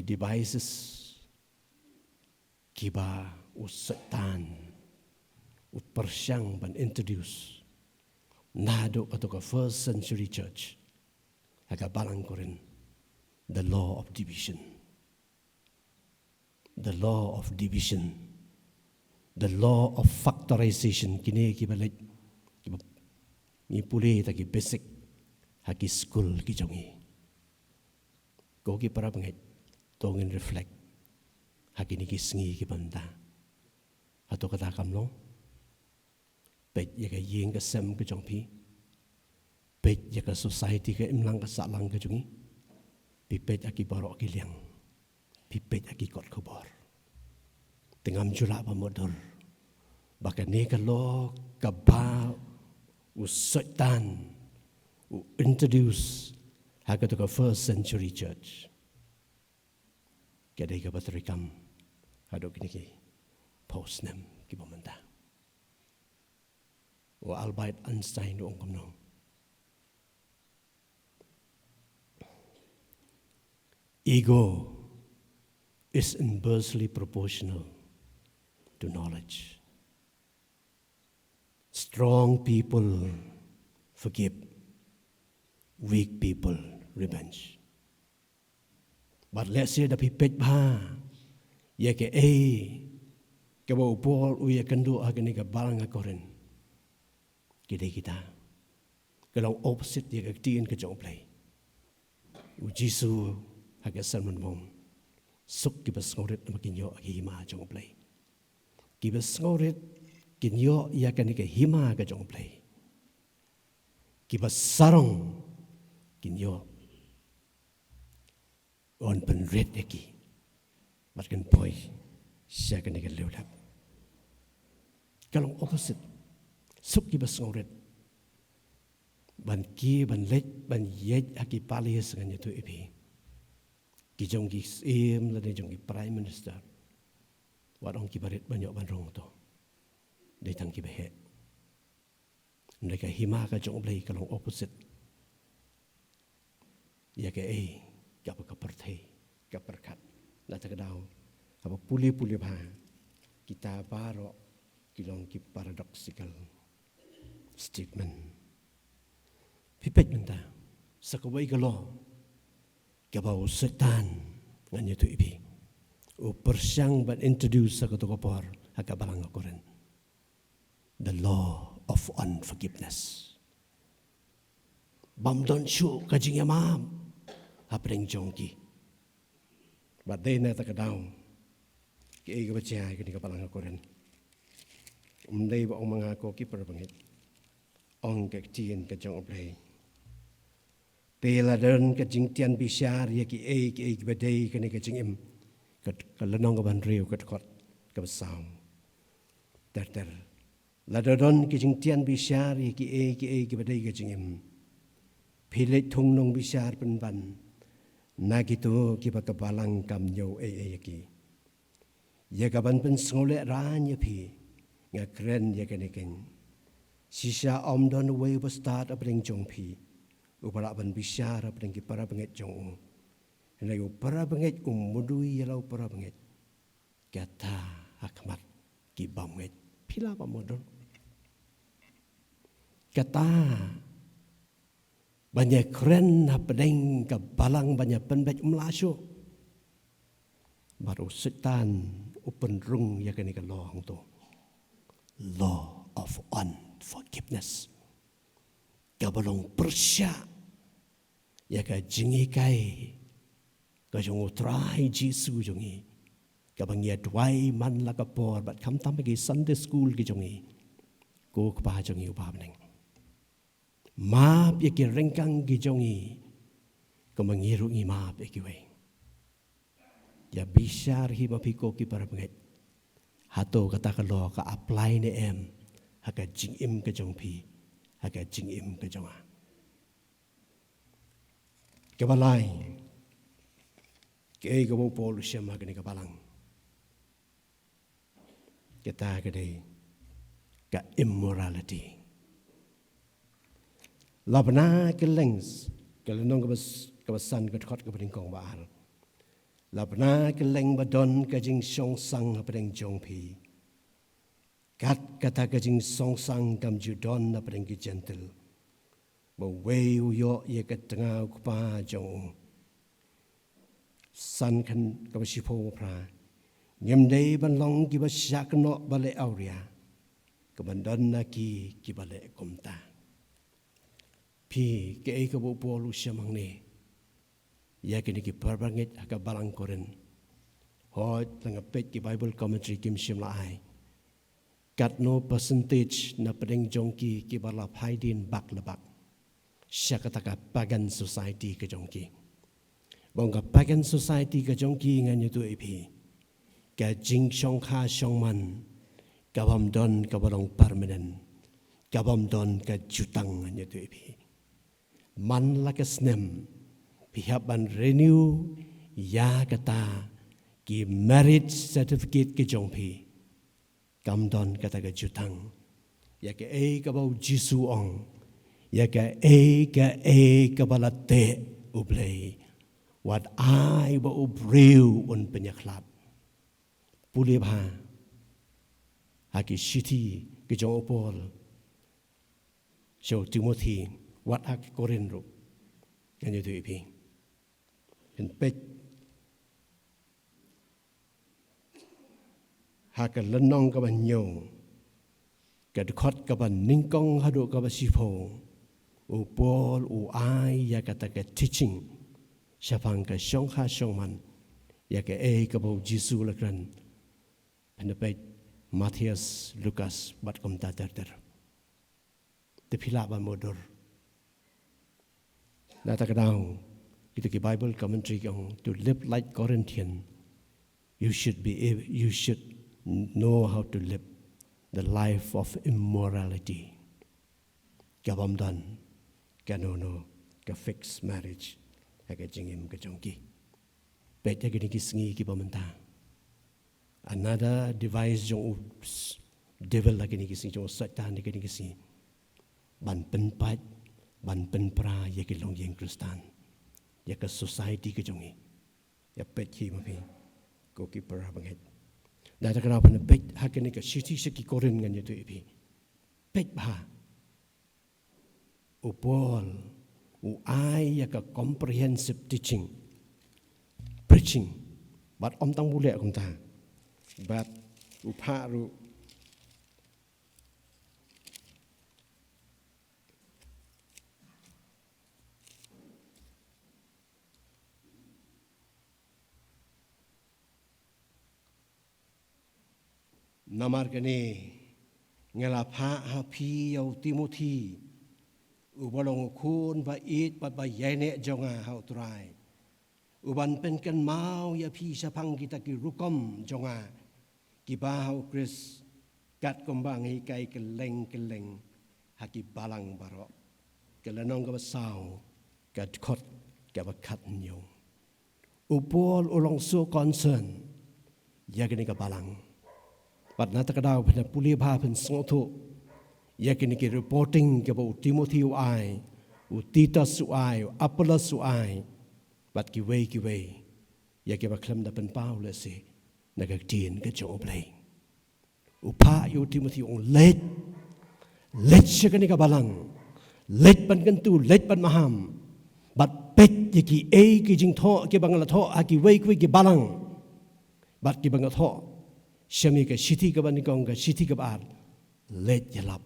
devices, kiba usetan, persyang ban introduce. Nado atau first century church. Agak balang korin. The law of division. The law of division. The law of factorization. Kini kibalik. Ni pulih taki basic. Haki school kijongi. Kau ki para pengit. Tongin reflect. Haki ni kisngi kibanta. Atau kata kamlong. Pet yaga yeng ke sem ke jongpi. Pet yaga society ke imlang ke salang ke jongi. Pipet aki barok ki liang. Pipet aki kot kubor. Tengam julak pamodor. Bahkan ni kalau kaba usetan introduce haka to first century church. Kadai ka patrikam hadok ni ki post nem ki pamanta. Wa Albert Einstein do ongkomno. Ego is inversely proportional to knowledge. Strong people forgive, weak people revenge. But let's say the pipet ba, ya ke ke bau pol uya kendu agani ke balang akoren. Kita kalau opposite ya ke tien ke jong play. Ujisu agak sermon mom. Suk kibas ngorit makin yo agi hima jong play. Kibas ngorit kinyo ya kan ke hima ke jong play. Kibas sarong kinyo on penret eki. Makin boy siya kan ke lewat. Kalau opposite suk kibas ngorit ban ki ban let ban yet aki palis nganya tu ipi. Ki jong ki im la de jong ki prime minister. Warong ki barit banyak ban rong to. De tang ki behe. Mereka hima ka jong blai kalong opposite. Ya ke ka pa kaperthai ka perkat. La ta kadau. Apa puli-puli ba. Kita baro kilong ki paradoxical statement. Pipet menta sakawai kalo kabau setan nganya tu ibi. O persyang ban introduce sa katokopor hakabalang akoren. The law of unforgiveness. Bam don shu kajing yamam hapring jongki. Badai na takadaw. Kaya kabatsya kini kapalang akoren. Umday ba ang mga koki para bangit. Ong kaktiyan kajong oblay. Pela dan kajing tian bisyar ya ki badai kani kajing im. Kalanong kaban riu katkot kabasaw. Ter. Ladadon kajing tian bisyar ya ki badai kajing im. Pilit tung nong bisyar penban. Nagito kiba kabalang kamyo ya ki. Ya kaban pen sngole ran ya pi. Nga keren ya kani ken. Sisa om don way start apring jong pi. Upara ban bisyara apring ki para banget jong. Layu para banget mudui yalau para banget. Kata hakmat ki banget. Pila pa modon. Kata banyak keren apring ka balang banyak penbet melasyo. Baru setan open rung ya kani ka lohong to. Law of unforgiveness. Kabalong persya ya ka jingikai ka jong utrai Jisu jongi kabang ya dwai man la ka por bat kam tam gi Sunday school gi jongi ko ka jongi upa neng map ya ki rengkang gi jongi kamangiru ngi map ya ki we ya bisyar hi mapiko ki para penget hato kata kalau ka apply ni em haka jing im ke jong pi haka jing im ke jong kebalai ke ke Paul siapa kini kebalang kita kedai ke immorality labna ke lengs ke lenong kebasan ke thot ke peringkong bahar labna ke leng badon ke jing song sang pedeng jong pi kat kata ke jing song sang kam judon na pedeng ki gentle ba wei yo ye ke tengah kupa jong san kan ke sipo pra ngem dei ban long ki ba syak no bale auria ke bandon na ki bale komta pi ke ke bo polu siamang ne ya kini ki perbangit ka balang koren hot tanga pet ki Bible commentary kim sim la ai kat no percentage na pedeng jongki ki bala phaidin bak lebak syakata ka pagan society ke jongki bong ka pagan society ke jongki ngan tu ipi ka jing song kha song man ka bam don ka balong permanent ka bam don ka jutang ngan tu ipi man like a snem pihak ban renew ya kata ki marriage certificate ke jongpi kamdon kata ke jutang ya ke ka bau jisu ong ya ke ka balate ublei what I ba ubreu un penyaklat pulih ba haki city ke jong opol show Timothy what hak korin ro kan itu ipi en pet hak lenong ka ban nyo ka khot ka ban ningkong hadu ka ba sipo u pol u ai ya kata ka teaching syapang ka syong kha syong man ya ka ka bo jisu lakran en pet Matthias Lukas bat kom ta ter te phila ba modor na ta kadang itu ki Bible commentary yang to live like Corinthian you should know how to live the life of immorality kabam dan kanono ka fix marriage aga jingim ka jongki pete gini ki sngi ki pamenta another device jong devil lagi ni ki sing jong satan ni ki sing ban penpat ban penpra ye ki long yeng Kristan ya ke society ke jongi ya pet ki mapi ko ki per banget na ta kana pan pet hakene ke city seki koren ngan yetu ipi pet ba upol u ai ya ke comprehensive teaching preaching bat om tang bule kum ta bat upha ru namar kene ngela pha ha phi au Timothy u bolong khun ba it ba yene jonga hau trai u ban pen kan mau ya phi sapang kita ki rukom jonga ki ba hau Chris kat kombang hi kai keleng ha ki balang baro kelanong ka sau kat khot ka ba khat nyo u pol ulong so concern ya kene ka balang Pat nata kadau pada pulih bah pen sengotu, ya kini ki reporting ke bau Timothy uai, Titus uai, Apollos uai, pat ki wei, ya ki baklam da pen Paulus se, nagak tien ke jong oblay. Upa yu Timothy ong let siya kani ka balang, let pan kentu, let pan maham, bat pet ya ki ki jing tho, ki bangal tho, ki wei ki balang, bat ki bangal tho. Syami ke siti ke banikong ke siti ke baar let jalap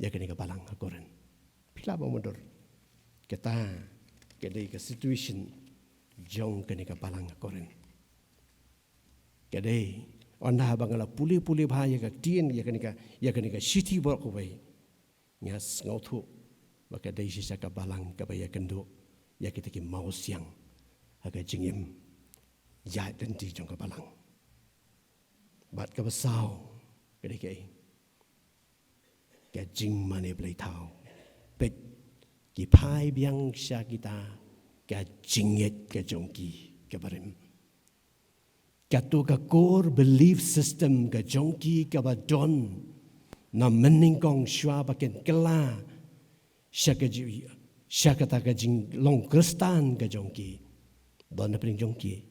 ya kini ke balang akoren pila ba mundur kita kedai ke situation jong kini ke balang akoren kedai onda bangala puli bahaya ke tien ya kini ke siti bor ko bai ngas ngautu ba kedai sisa ke balang ke baya kendo ya kita ki mau siang aga jingim ya denti jong ke balang bat ka basau kadi kai ka jing mane blai thau pet ki phai biang sha kita ka jingit ka jongki ka barim. Katu ka core belief system ka jongki ka badon na meningkong shwa baken kela syakata ka jing long kristan ka jongki don na pring jongki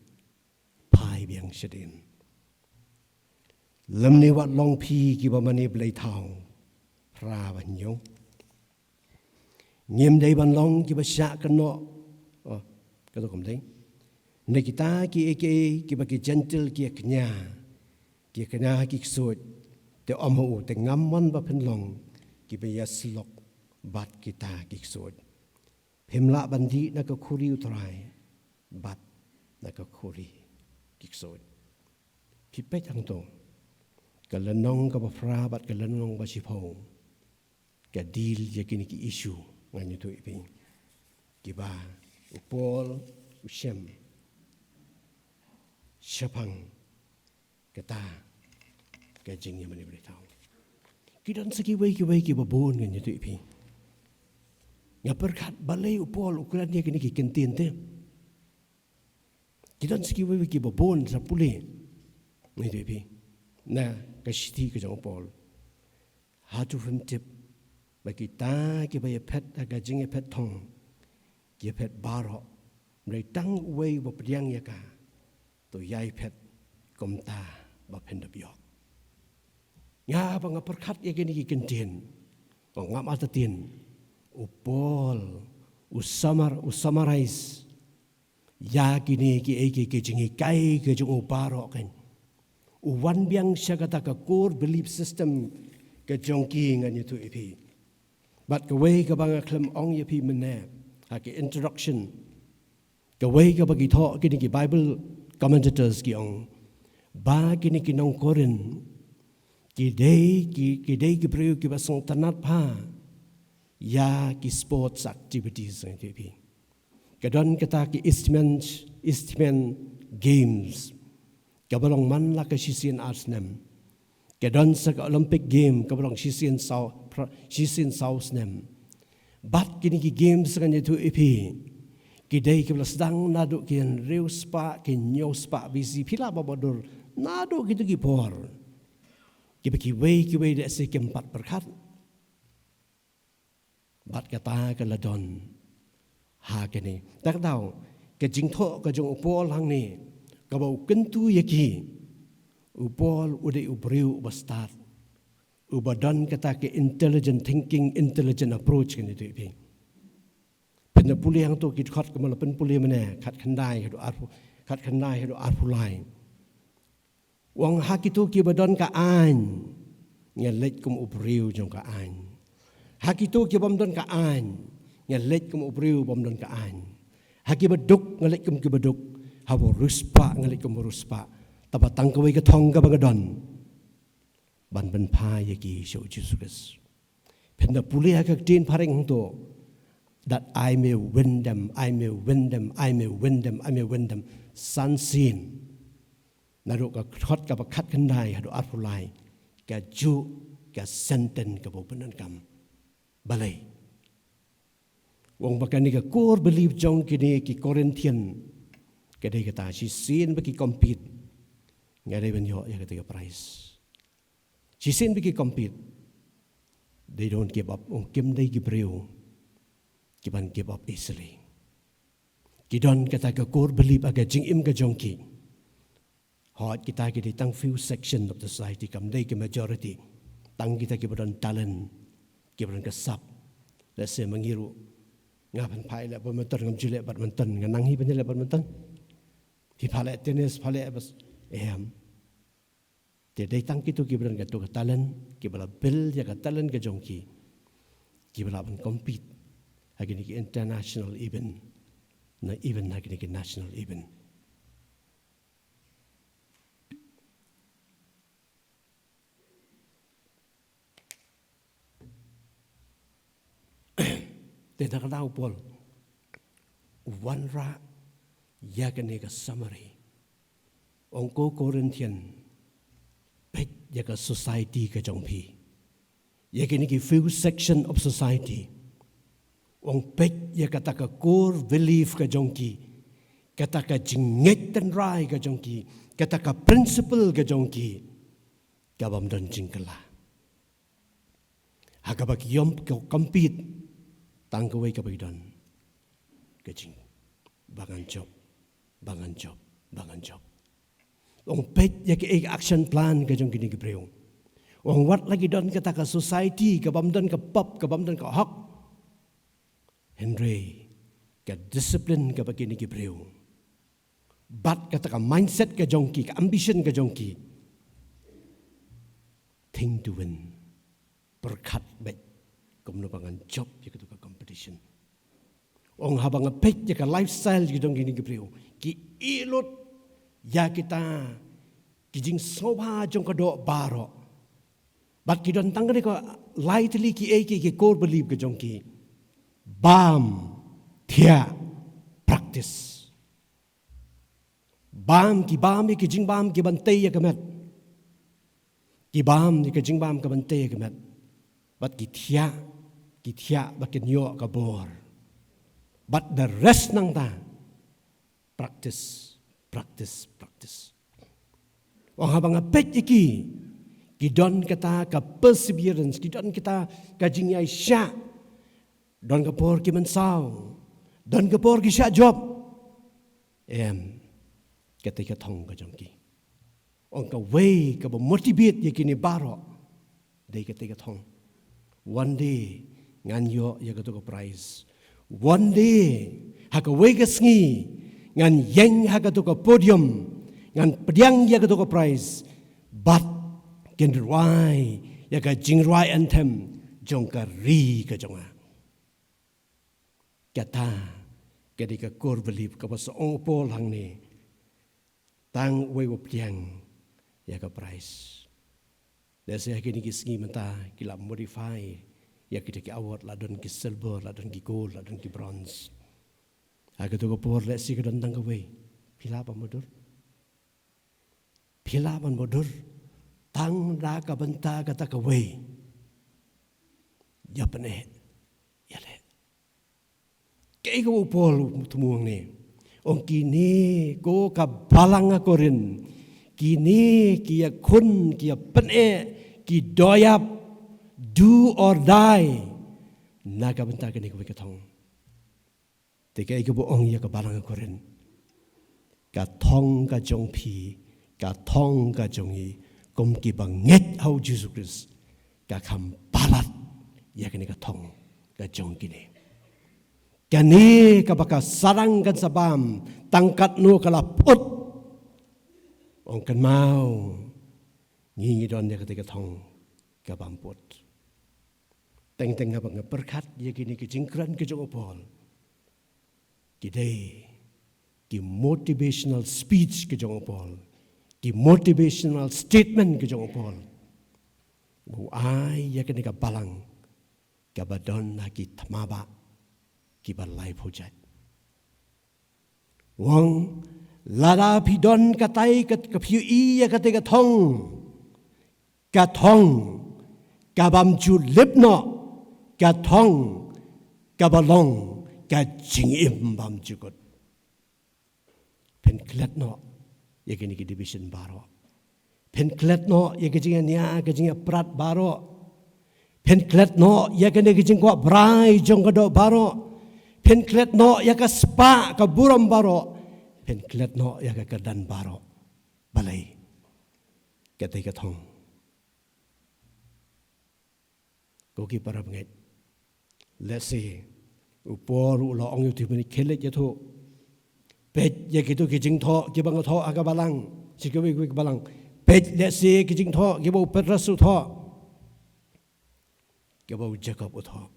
pai biang sedin. Lemni wat long pi ki ba mani blai thau ra ban yo. Ngiem dei ban long ki ba sya ka no ka to kom ding. Ne kita ki ba ki gentle ki knya ki suit te omu te ngamon ba pen long ki ba yaslok bat kita ki suit. Himla bandi na ka khuri utrai bat na ka khuri ki suit. Pipe tang to kalanong ka ba fra bat kalanong ba sipo ka deal ya kini ki issue nganyu tu ipi ki ba upol usem syapang kata ka jing ya mani boleh tahu kidan segi wei ki ba bon nganyu tu ipi nga perkat balai upol ukuran dia kini ki kentin te kidan segi wei ki ba bon sa pule ngai tu ipi na kasiti ke jong pol hatu fem tip bagi ta ki ba pet aga jing pet thong ki pet baro mrei tang wei ba pdiang ya ka to yai pet kom ta ba pen da biok nga ba nga perkhat ya kini ki kentin o ngam atatin upol usamarize ya kini ki jing kai ke jong baro kan Uwan biang siya kata ka core belief system ka jongki ngan itu ipi. But kawai ka bang klem ong ipi menep ha ki introduction. Kawai ka bagi tho kini ki Bible commentators ki ong ba kini ki nong korin ki dei ki priu ki basong tanat pa ya ki sports activities ngan itu ipi. Kadon kata ki Eastman Games kabalong man la ka sisian artsnem kadon sa Olympic game kabalong sisian south nem bat kini ki games kan itu ipi kidai ki sedang nadu kian reu spa ki nyo spa bisi pila babodor nadu gitu ki por ki wei de se kempat perkat bat kata ka ladon ha kini tak tahu ke jingtho ka jong upol hang ni kabau kentu yaki upol udai ubriu bastar ubadan kata ke intelligent thinking intelligent approach kan itu ipi pena puli yang tu kit khat kemal pen puli mana khat khandai hadu arfu lai wang hak itu ki badan ka an ngelet kum ubriu jong ka an hak itu ki bom don ka an ngelet kum ubriu bom don ka an hak ki beduk ngelet kum ki beduk habo ruspa ngalik kum ruspa tabatang kawai ka thong ka bagadon ban ban pha yaki so Jesus penda puli ka tin paring to that I may win them san sin naro ka khot ka bakhat khandai hado arpulai ka ju ka senten ka bopanan kam balai wong bakani ka core believe jong kini ki Corinthian kadai kata si sin bagi compete ngadai ben yo ya kata prize si sin bagi compete they don't give up on kim dai gibreu kiban give up easily kidon kata ka core believe aga jing im ka jongki hot kita ki tang few section of the society kam dai ki majority tang kita ki badan talent ki badan kasap let's say mangiru ngapan pai la badminton ngam jule badminton nganang hi penjele badminton di palai tenis palai bas Tiada tang kitu kibran katu katalan kibala bel ya katalan ke jongki kibala pun compete hagi ni international event na event hagi ni national event Tiada kata upol one ra ya kene ka summary ongko Corinthian pek jaga society ke jongpi. Ya kini ki few section of society. Ong pet ya kata ka core belief ka jongki. Kata ka jinget dan rai ka jongki. Kata ka principle ka jongki. Kabam don jingkala. Hakabak yom compete tangkawai ka baidon. Kajing. Bangan job. Ong pet ya ke action plan ka jongki ni gibreo. Ong wat lagi don kata ka society kabam don ka pop kabam don ka hak. Henry, ka discipline ka begini gibreu. Bat kata ka mindset ka jongki, ka ambition ka jongki. Thing to win. Berkat bet. Kemenubangan job ya ka competition. Ong habang pet ya ka lifestyle ya jongki ni gibreu. Ki ilot ya kita kijing soba jong ka do baro. Bat ki don tangani ka lightly ki core believe ka jongki. Bam, thia, practice. Bam ki jing bam ki bantay ya kamet. Ki bam ki jing bam ka bantay ya kamet. But ki thia, bat ki nyo ka bor. But the rest nang ta, practice. O habang apet iki, ki don kata ka perseverance, ki don kita ka jing ay siya. Don kapor ki mensau, don kapor ki syak job. Ketika thong ka jongki. Ong ka way ka motivate ye kini baro. Dei ketika thong. One day ngan yo ya ka to ka prize. One day ha ka way ka sngi ngan yeng ha ka to ka podium. Ngan pediang ya ka to ka prize. But ken rai ya ka jing rai anthem jong ka ri ka jonga. Kata ketika kor believe ka pas ong pol hang ni tang we wo piang ya ka price desa kini ki sngi menta kila modify ya kita ki award la don ki silver la don ki gold la don ki bronze aga to ko por le si ka don tang ka we pila pa modur tang da ka benta ka ta ka we ya pene ya le kaya ko upol tumuang ni. Ong kini ko kabalang ako rin. Kini kia kun, kia pene, ki doyap, do or die. Nagabenta ka ni ko katong. Tika ikaw ong iya kabalang ako rin. Katong ka jong pi, katong ka jong i, kum kibangit hau Jesus Christ. Kakambalat, iya ka ni katong ka jong kini. Kani kabaka sarang kan sabam tangkat nu kalaput ong kan mau ngingi don ya ketika thong kabamput teng abang berkat ya kini ke jingkran ke jong opol kidai ki motivational speech ke jong opol ki motivational statement ke jong opol ai ya kini ka balang kabadon haki thamaba kibar life hujat. Wong lada pidon katai kat kapiu iya katai katong kabam ju lipno katong kabalong kajingim bam jukut. Pen kletno ya kini ki division baro. Pen kletno ya kajingnya prat baro. Pen kletno ya kini kajingwa brai jong kadok baro. Penklet no ya ka spa ka buram baro. Penklet no ya ka kerdan baro. Balai. Kata thong. Koki para penget. Let's say upor ulo ong yuti meni kelet ya tho. Pet ya gitu kijing tho kibang tho aga balang. Sikawi ku balang. Pet let's say kijing tho kibo petrasu tho. Kibo Jacob utho.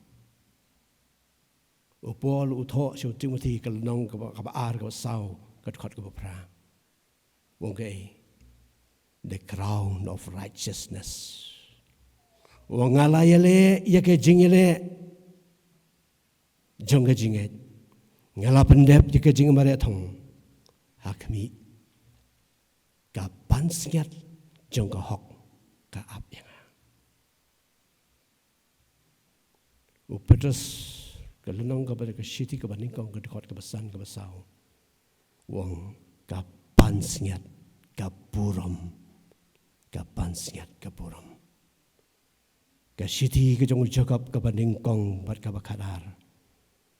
Upol utho siu Timothy kal nong ka ar ka sau ka khot ka pra wong ke the crown of righteousness wong ala yele ya ke jingile jong ka jinget ngala pendep ya ke jing mare thong hakmi ka pansiat jong ka hok ka ap yang Petrus Kelenong kepada ke siti ke baningkong ke dekat ke besan ke besau. Wong kapan sengat ke buram. Kapan sengat ke buram. Ke siti ke jong jokap ke baningkong bat ke bakadar.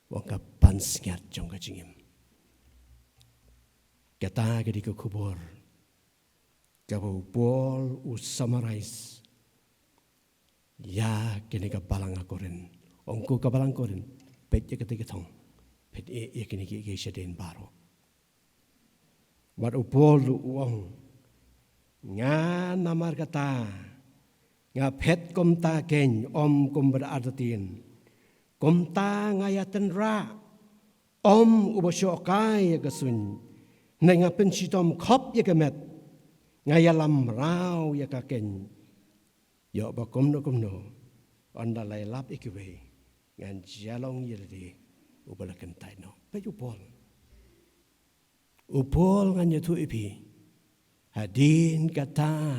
Wong kapan sengat jong ke jingim. Kata ke di ke kubur. Kau bol summarize. Ya kini ke balang akorin. Ongku ke balang korin. Pet ya ketika tong. Pet ya kini ke sedin baru. Wat upol uang. Nga namar kata. Nga pet kom ta ken om kom berartin. Kom ta ngayatan ra. Om ubasyokai ya kesun. Nga pensitom kop ya kemet. Ngayalam rau ya kaken. Ya ba komno. Onda lai lap ikiwe. Ngan jalong yeldi ubala kentai no. Pe upol. Upol ngan yatu ipi. Hadin kata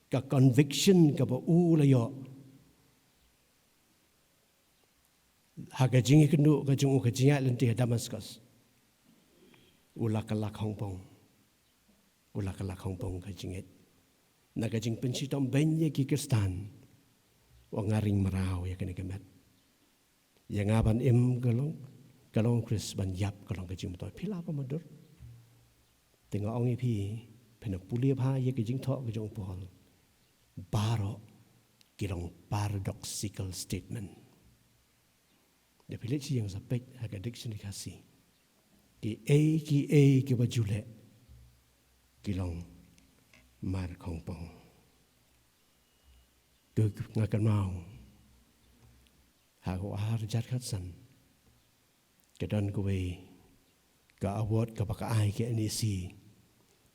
ka conviction ka ba ulayo. Haga jingi kendu ka jungu ka jinga lenti Damascus. Ulak-alak Hong Kong. Ulak-alak Hong Kong ka jingit. Nagajing pensitom benye ki Kristan. Wangaring marau ya kene kemet. Yang aban kalong Chris ban yap kalong kajing toy pila pa madur. Tengok ong ipi pena puli pa ye kajing tok kajong pol. Baro kilong paradoxical statement. Dia pilih si yang sapek haga dictionary kasih. Ki A bajule kilong mar Hong Kong. Ke ngakan mau. Hago ahar jat katsan. Kedan kowe ka award ka baka ai ke NEC.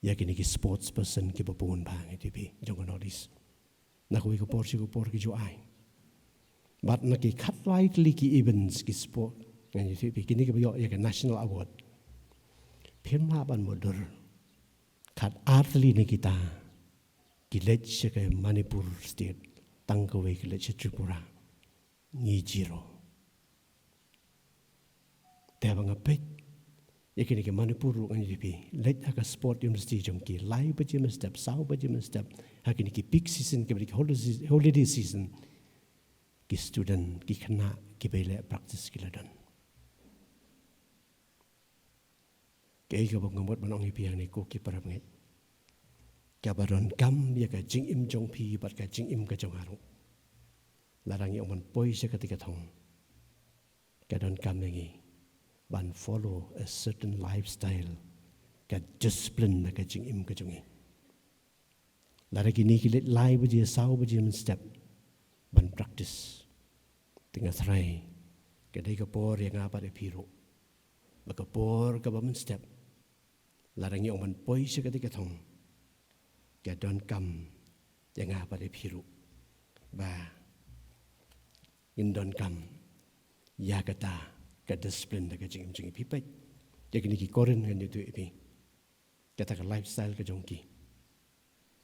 Ya kini ki sports person ki babun bang itipi jong notice. Na kowe ko por ki jo ai. But na ki cut lightly ki events ki sport ngan itipi kini ki yo ya ka national award. Pim ban moder. Kat artli ni kita. Ki lech ke Manipur state. Tang kowe ki lech Tripura. Ni jiro. Teba ngapet. Yakini ke Manipur ngani dipi. Let haka sport university jom ki lai baje step, sau baje step. Hakini ki peak season ke holiday season. Ki student ki kena ki bele practice ki ladon. Kaya ka bang ngamot manong ipi yang ni ko ki para ngai. Kaya baron kam ya ka jing im jong pi bat ka jing im ka jong haru. Larang yang man poi siya ketika thong. Kadon kami ban follow a certain lifestyle. Kad discipline na kajing im kajungi. Larang ini kilit lai baji sau baji men step. Ban practice. Tengah serai. Kadai kapor yang apa de piro. Bakapor kabamen step. Larang yang man poi siya ketika thong. Kadon kam yang apa de piro. Ba indon kam ya kata ka discipline da ka jing pipet ya kini ki koren ngan itu ipi kata ka lifestyle ka jongki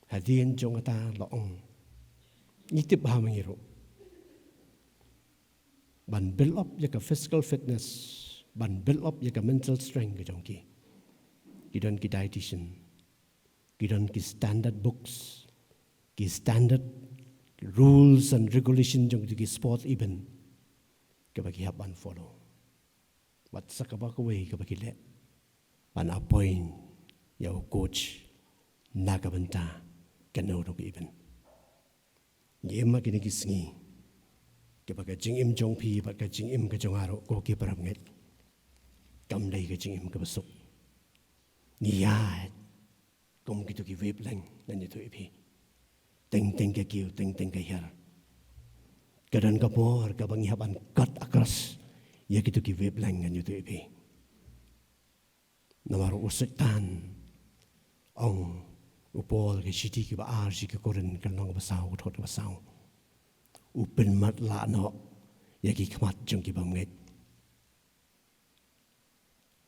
hadin jong ata loong nitip ha mangiro ban build up ya ka physical fitness ban build up ya ka mental strength ka jongki kidon ki dietitian kidon ki standard books ki standard rules and regulation jong di sport event kabagi haban follow wat sakabaka way kabagi le pan appoint ya coach nagabanta kano dog event yema kini kisngi kabaga jing im jong pi bat ka jing im ka jong aro ko ki param nget kam dai ka jing im ka basuk niya kom kitu ki web lang nan itu ipi Teng ke kiu, teng ke her. Kadang kapor, kabang ihapan cut across. Ya gitu ki weblang ngan yutu ipi. Namaro usitan. Ong upol ke siti ki ba ar si ke koren kalong basau, thot basau. Upen mat la no. Ya ki kmat jong ki bamget.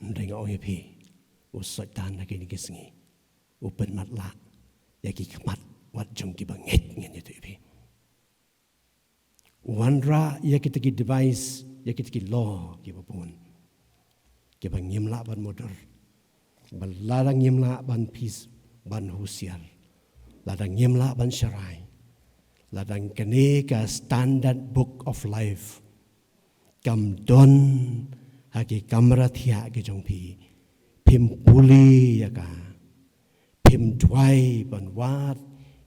Ndeng ong ipi. Usitan na kini kisngi. Upen mat la. Ya ki kmat. Wat jong ki banget ngan itu ipi. Wanra ya kita ki device ya kita law kita pun kita ngimla ban modern baladang ngimla ban peace ban husiar ladang ngimla ban syarai ladang kene ka standard book of life kam don haki kamera thia ke jong pi phim puli ya ka phim twai ban wat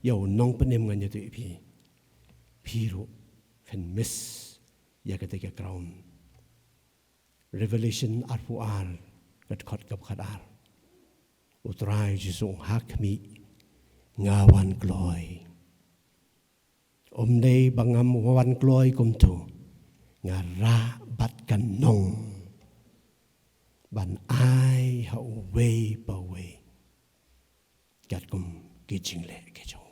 yo nong penem ngan tu pi piru fen miss ya ka te ka crown revelation arpu ar kat khot kap khadar utrai jisung hakmi ngawan gloi dei bangam wan gloi kum tu ngara bat kan nong ban ai ha way ba way kat kum ki jingle ke jo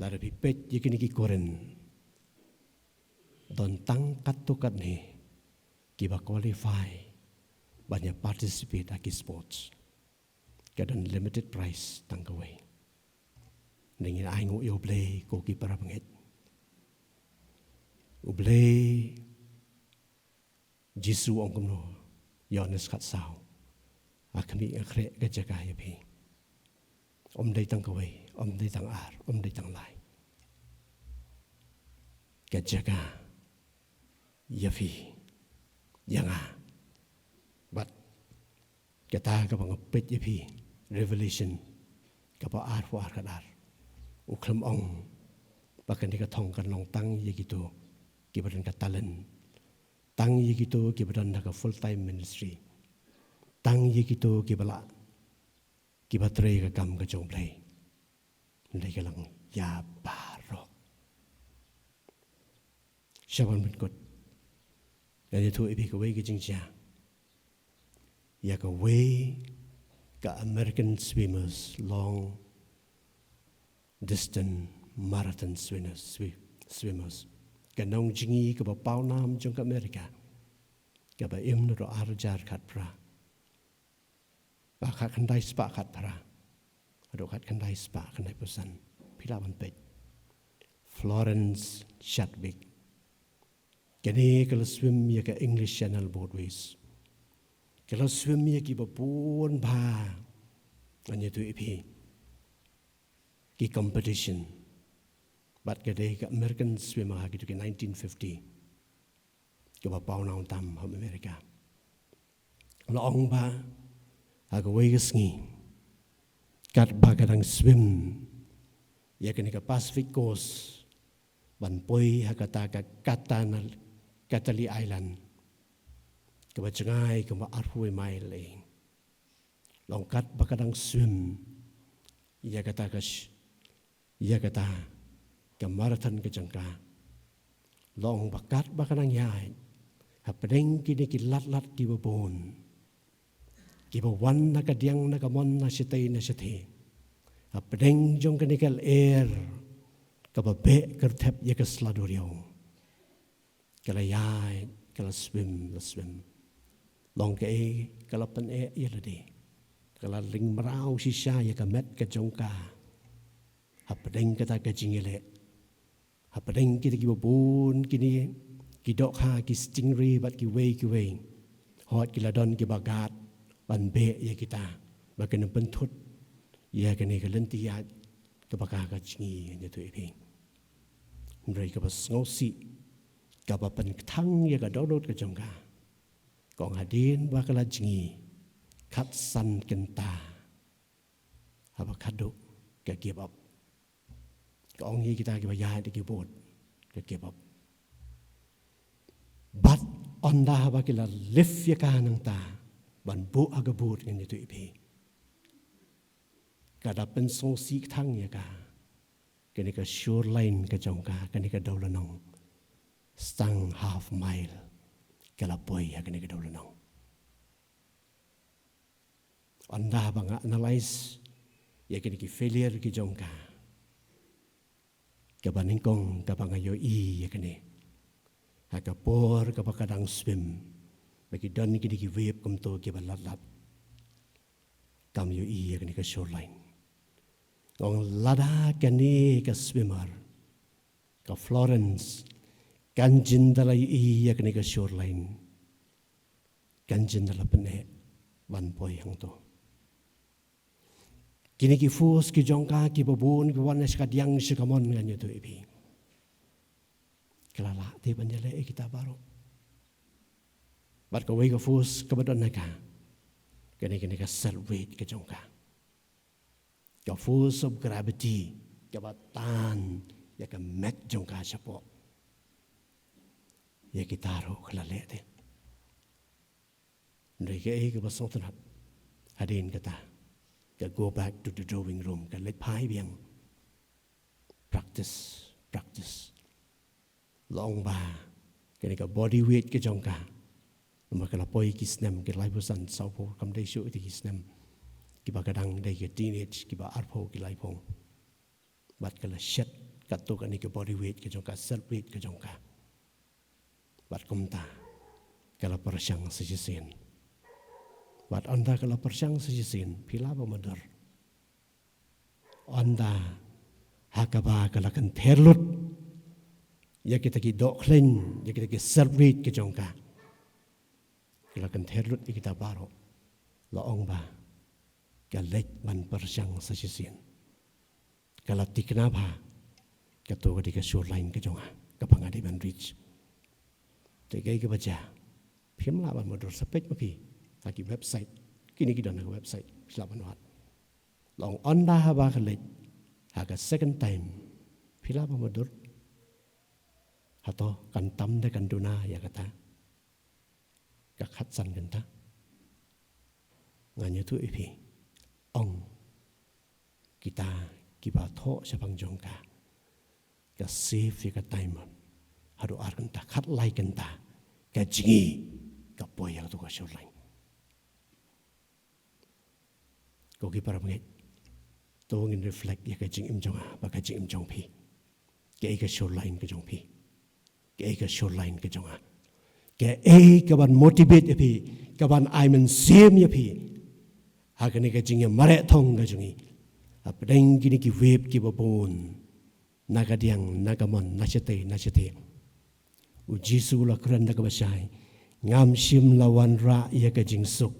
la bi pet yikini ki koren don tang kat tu kat ni ki ba qualify banyak participate aki sports kadan limited price tang ka way ningin ai ngu yo play ko ki para banget ublay Jisu ong kumno Yohanes kat sao akami akhre ke jaga ya pi dei tang kawai dei tang ar dei tang lai ke jaga ya pi yanga but kata ka bang pet ya pi revelation ka pa ar fu ar kadar uklam ong bahkan di katong kan long tang ye gitu kibaran ka talent tang ye gitu kibaran ka full time ministry tang ye gitu kibala kibatre ka kam ka jong play ndai ka lang ya barok shawan mit kot ya tu ibi ka wei ka jingja ya ka wei ka American swimmers long distant marathon swimmers kanong jingi ka ba pau nam jong ka Amerika ka ba im no arjar khat pra ba khat khandai spa khat pra ado khat khandai spa khandai pusan pilawan pet Florence Chadwick kani ka swim ya ka English Channel Boardways ka swim ya ki ba pun ba anya tu ipi ki competition but kadai ka American swimmer ha gitu ke 1950 ke ba pau naun tam hom Amerika laong ba ha ka wei ngi kat ba kadang swim ya kani ka Pacific Coast ban poi ha kata ka Katali Island ke ba jangai ke ba arhui mai le long kat ba kadang swim ya kata ka marathon ke jangka long bakat bakanang yai hapdeng kini ki lat ki babon ki bawan na kadiang na kamon na sitay na sithe hapdeng jong kanikal air ka babe kertep ya ka sladuriyo kala yai kala swim long ke kala pan ya lade kala ling marau sisa ya ka met ka jongka hapadeng kata ka jingile hapadeng kita ki babon kini ki dok ha ki stingray bat ki wei hot ki ladon ki bagat ban be ya kita bakan pentut ya kani ka lenti ya ka baka ka jingi ya tu ipi ndrai ka bas ngosi ka ba pan thang ya ka dodot ka jongka kong hadin ba kala jingi khat san kenta haba khaduk ka give up Kong hi kita ki bayar di kibot ke kebab. But on dah ba kila lift ya kanang ta ban bu agabut ngan itu ipi. Kada pensong sik thang ya ka. Kani ka shoreline ka jong ka kani ka dawlanong. Stang half mile kala boy ya kani ka dawlanong. On dah ba nga analyze ya kani ki failure ki jong ka. Kabaning kong kabangayo ya kani hakapor kapakadang swim bagi don kini ki wave kumto ki balat kam yo ya kani ka shoreline ngong lada kani ka swimmer ka Florence Kanjin dalai iya kini ke shoreline. Kanjin dalai pene wan poi hang to. Kini ki fus ki jongka ki babun ki wan sekadiang sekamon nganyo tu ibi. Kelala ti banjale kita baru. Bat kawai ka fus kabadon naka. Kini ka celebrate ke jongka. Ka force of gravity kabatan ya ka mek jongka siapa. Ya kita taruh kelale te. Mereka ke pasang tenat. Hadirin kata, ka go back to the drawing room. Ka let pai biang. Practice. Long ba. Kini ka body weight ke jongka. Nama kala poi kisnem ke laipusan saupo kam day show iti kisnem. Kiba kadang day ke teenage kiba arpo ki laipong. Bat kala shed kato kani ke body weight ke jongka self weight ke jongka. Bat kumta kala persyang sejisin. Bat anda kala persyang sejisin pila ba madar. Anda hakaba kala kan terlut. Ya kita ki doklen, ya kita ki self weight ke jongka. Kala kan terlut di kita baro. Laong ba kalek man persyang sejisin. Kala tikna ba kato ka di ka shoreline ke jonga kapangadi man reach. Tegay ke baca, film lawan modal sepet mapi, lagi website, kini kita nak website, selapan wat. Long anda haba kelet, haga second time, film apa modal, atau kantam de kanduna ya kata, kakatsan kanta, nganya tu ipi, ong kita kiba tho sepang jongka, ka save ka time. Hadu arkan ta kat lai kan ta ka jingi ka poya tu ka shoreline ko ki para mnget to ngin reflect ya ka jing im jonga ba ka jing im jong phi ke ka shoreline ka jong phi ke ka shoreline ka jonga ke ka ban motivate phi ka ban ai men sim ya phi ha ka ni ka jing mare thong ka jungi apdeng gini ki web ki babon naga diang nagamon nachete Ujisu la keranda kabasai ngam sim lawan ra ya ka jingsuk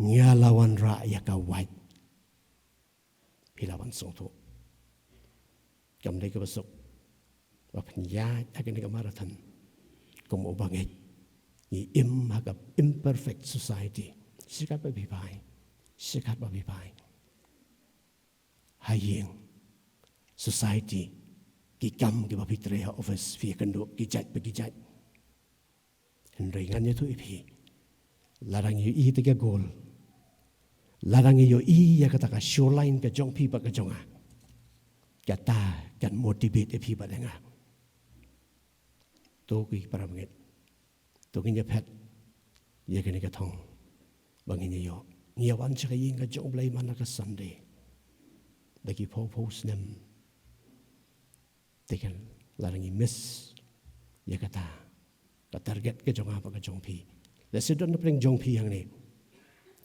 ngia lawan ra ya ka white pilawan songto kam dei ka basuk wa pnya akan ka marathon kom obanget ni hagap imperfect society sikat ba bibai hayeng society Kikam ke babi teraya office via kendo kijat begijat. Hendringannya tu ipi. Larang yu i tiga gol. Larang yu i ya kata ka shoreline ke jong pi ba ke jonga. Kata kan motivate ipi ba denga. Tu ki para mengit. Tu kinya pet. Ya kini ka thong. Banginya yo. Ngiawan sa kaying ka jong blay mana ka Sunday. Dagi po-post nem. Tekan larangi miss ya kata target ke jong apa ke jong pi lesedon na pring jong pi yang ni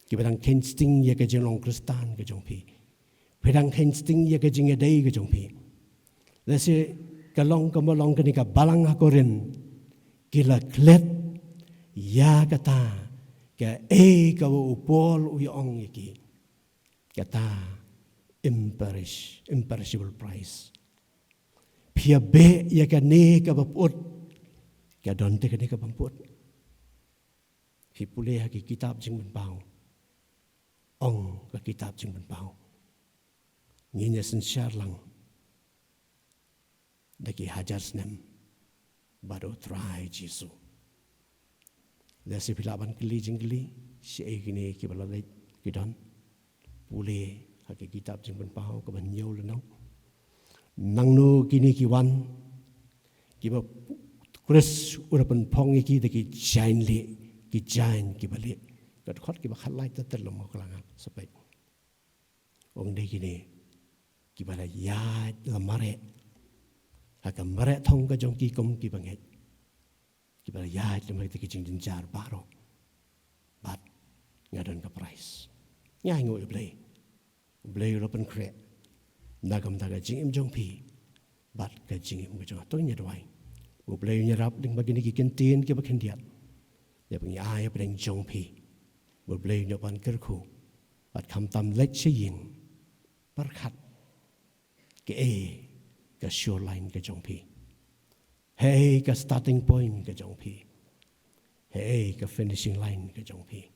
kibadang kensting ya ke jong long kristan ke jong pi pedang kensting ya ke jing dei ke jong pi lese kalong kamolong ke ni ka balang hakoren kila klet ya kata ke ka upol uyong iki kata imperishable price Pia be ya ka ne ka baput ka don te ka ne ka bamput hi pule ha ki kitab jing ban pau ong ka kitab jing ban pau nginya sensyar lang daki hajar snem baru try jisu lesi pilaban keli jing keli si e kini ki balalai ki don pule ha ki kitab jing ban pau ka ban nyau lenau nang no kini kiwan kiba kures urapan pong iki deki jain li ki jain kiba li kat khot kiba khalai ta telom kelangan sampai ong de kini kiba la ya la mare haka mare thong ka jong ki kom ki banget kiba la ya le mai deki jing din jar baro bat ngadon ka price nyai ngoi blay urapan kre Nagam daga jingim jong pi, bat ka jingim ka jong tonya doai, Boleh nyerap dengan begini kikentin ke bakendiat. Ya pengi ayah pedang jongpi. Boleh nyopan kerku. Bat kam tam lek seying. Berkat. Ke ke shoreline ke jongpi. Hey ke starting point ke jongpi. Hey ke finishing line ke jongpi.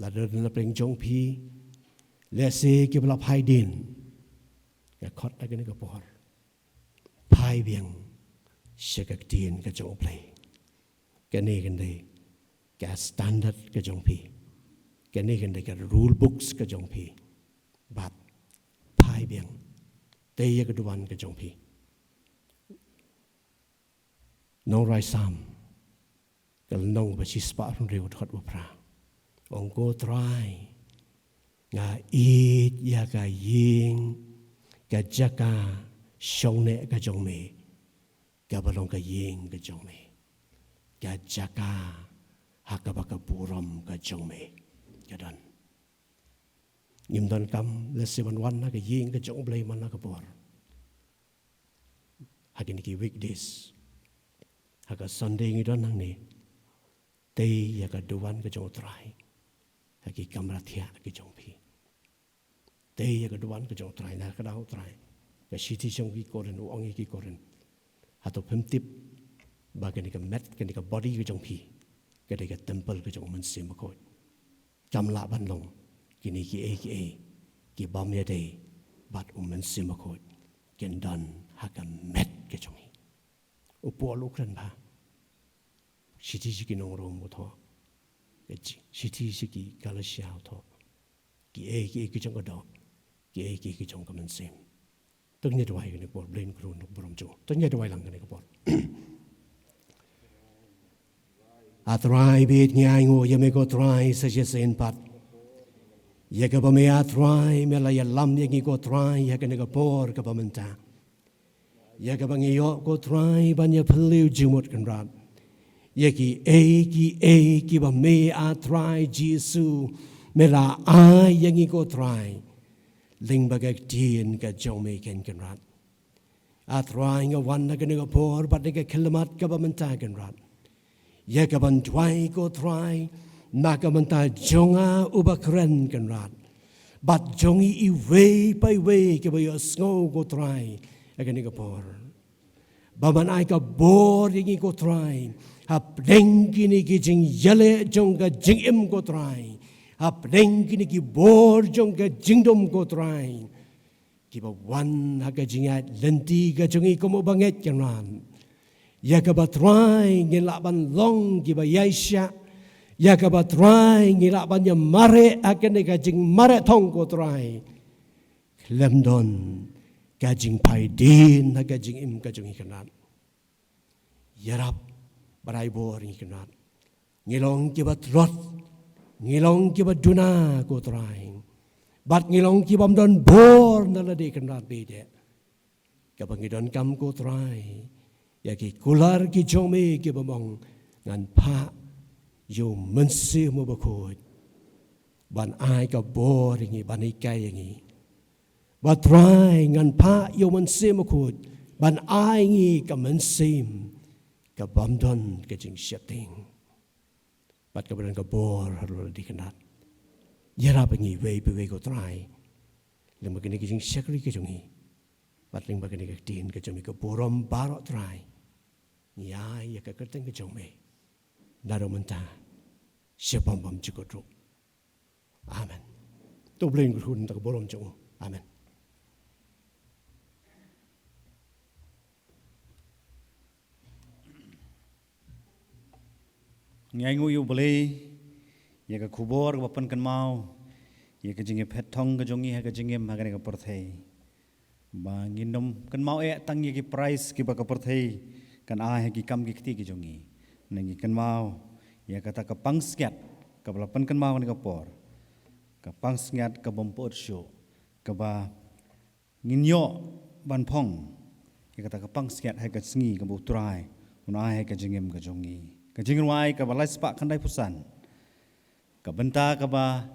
Lalu na pedang jongpi. Lese ke belap haidin. Ke kot lagi ni ke pohor. Pai biang. Syakak tien ke jongpi. Kene kende ke standard ke jongpi. Kene kende ke rule books ke jongpi. Bat pai biang teye ke duan ke jongpi. Nong rai sam kal nong ba sispa run riu thot upra. Ong ko try nga it ya ka ying ka jaka shongne ka jongme ka balong ka ying ka jongme. Ka jaka hakabaka buram ka jongme kadan ngimdan kam lesiban wan na ka ying ka jong blay man na ka bor hagin ki weekdays haga Sunday ngidan nang ni tei ya ka duwan ka jong trai hagi kamrathia ki jong pi tei ya ka duwan ka jong trai na ka dau trai ka shiti jong ki koren u ongi ki koren hato pemtip bagai ni mat kan ni body ke jong pi ke ni temple ke jong man sim ko jam la ban long kini ki bam ya dei bat man sim ko ken dan hakam mat ke jong hi upo lu kran ba shiti ki nong ro mo tho ke shiti ki galasia tho ki jong ko do ki jong ka man sim tung ni dwai ni por blain kru no borom jo tung ni dwai lang ni ko por Atrai bit nyai ngo ya me ko trai sa je sen pat. Ya ka ba me atrai me la ya lam ya ngi ko trai ya ka ne ko por ka ba menta. Ya ka ba ngi yo ko trai ban ya pelu jumot kan rat. Ya ki ki ba me atrai Jesu me la ai ya ngi ko trai. Ling ba ka tien ka jong me ken kan rat. Atrai nga wan na ka ne ko por bat ne ka kilomat ka ba menta kan rat. Ya kaban tuai ko try nakamanta jonga ubakren kan rat bat jongi I way by way ke bayo sngo ko try agani ka por baban ai ka bor ringi ko try hap dengi ni ki jing yale jonga jing im ko try hap dengi ni ki bor jonga jingdom ko try ki ba wan haga jingat lenti ka jongi ko mo banget kan ran ya ka ba try ngilaban long ki ba yaisha ya ka ba try ngilaban ya mare akan ka jing mare thong ko try lemdon ka jing pai din na ka jing im ka jing kanat yarap barai bor ni kanat ngilong ki ba trot ngilong ki ba duna ko try bat ngilong ki bam don bor na la de kanat be de ka bangidon kam ko try ya ki kular ki jome ki bamong ngan pa yo mensi mo bakod ban ai ka bor ngi ban ikai ngi ba try ngan pa yo mensi mo kod ban ai ngi ka mensim ka bamdon ka jing shapting bat ka ban ka bor haro di kanat yara bangi we ko try lem bagini ki jing shakri ki jongi bat ling bagini ka tin ka jomi ka borom barok try ya ya ka kerteng ke jong me naro menta siapa bam cikotro amen to bling grun tak borom jong amen ngai ngu yu bole ya ka khubor ka pan kan mau ya ka jinge phet thong ka jongi ha ka jinge ma ka ne ka porthei ba nginom kan mau tang ye ki price ki ba ka porthei kan ai ki kam ki kti ki jongi nangi kan mau ya kata ka pangskyat ka balapan kan mau ni ka por ka pangskyat ka bompot sho ka ba nginyo ban phong ya kata ka pangskyat hai ka sngi ka butrai unai hai ka jingem ka jongi ka jingwai ka balai spa kan dai pusan ka benta ka ba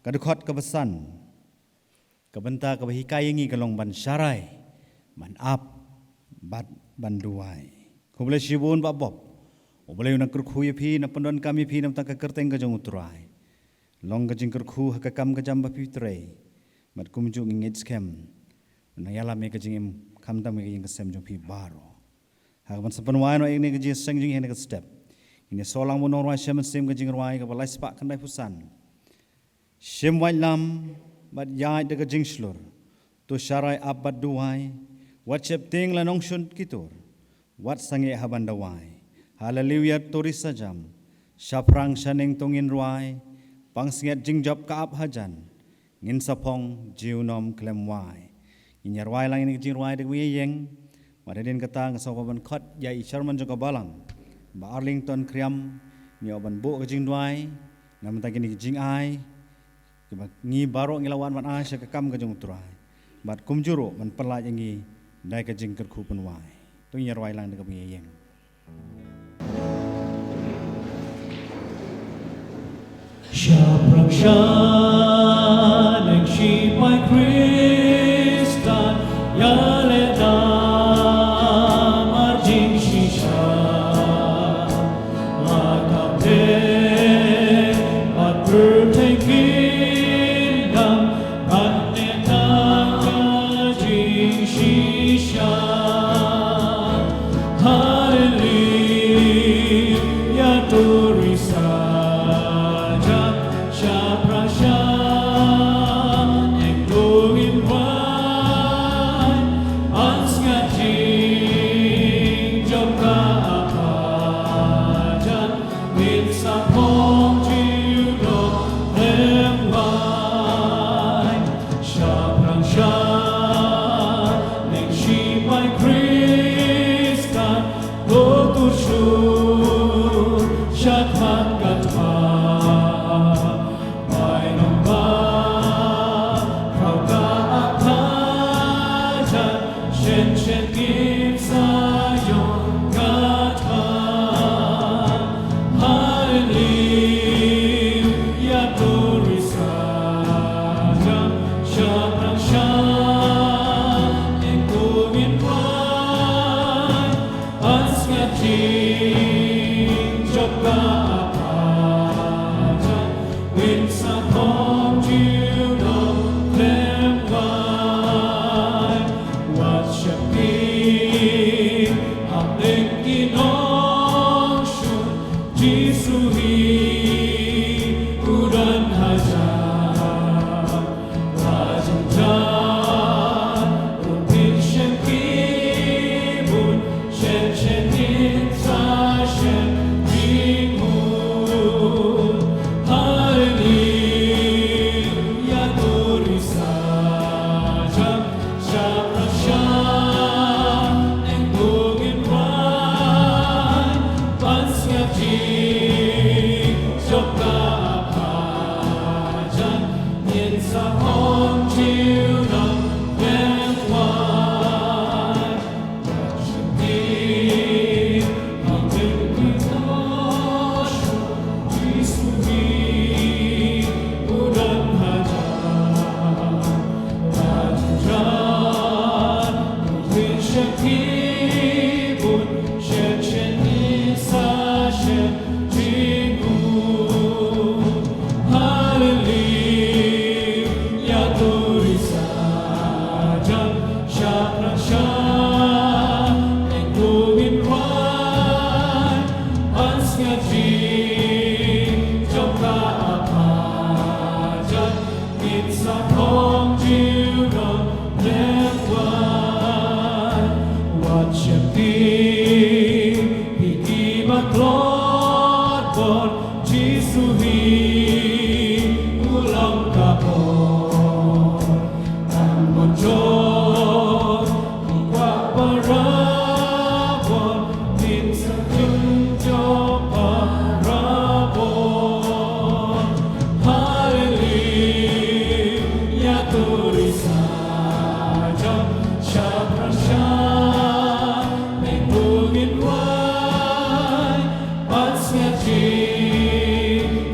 ka dekhot ka basan ka benta ka ba hikai ngi ka long ban syarai ban ap bat ban duai Ko boleh sibun ba bob. O boleh nak kerku ya pi na pendon kami pi nam tak kerteng ka jong utrai. Long ka jing kerku ha ka kam ka jam ba pi tre. Mat kum jong ngit scam. Na yala me ka jing kam tam ka jing ka sem jong pi baro. Ha ban sapan wai no ini ka jing sang jing hen ka step. Ini solang mo norwai sem sem ka jing rwai ka balai spak kan dai pusan. Sem wai lam bat yai de ka jing slur. To syarai abad duai. Wat cep ting la nong shun kitur. Wat sange habandawai. Haleluya turis sajam. Syaprang shaneng tongin ruai. Pangsingat jingjab kaap hajan. Ngin sapong jiunom klem wai. Inyar wai lang ini jing ruai de wiyeng. Madadin kata ngasawaban khot yai Sherman juga balang. Ba Arlington kriam nyoban bu ke jing ruai. Nam tak ini jing ai. Ngi baro ngilawan man asya ke kam ke jing turai. Bat kumjuro man perla yangi dai ka jing kerku penwai. Tu nyar wai lang de ka wiyeng. Syaprang shaneng shi by Kristan yaleta marjing shisha lakapte at bertengkindam atneta kajing shisha haleluya turisa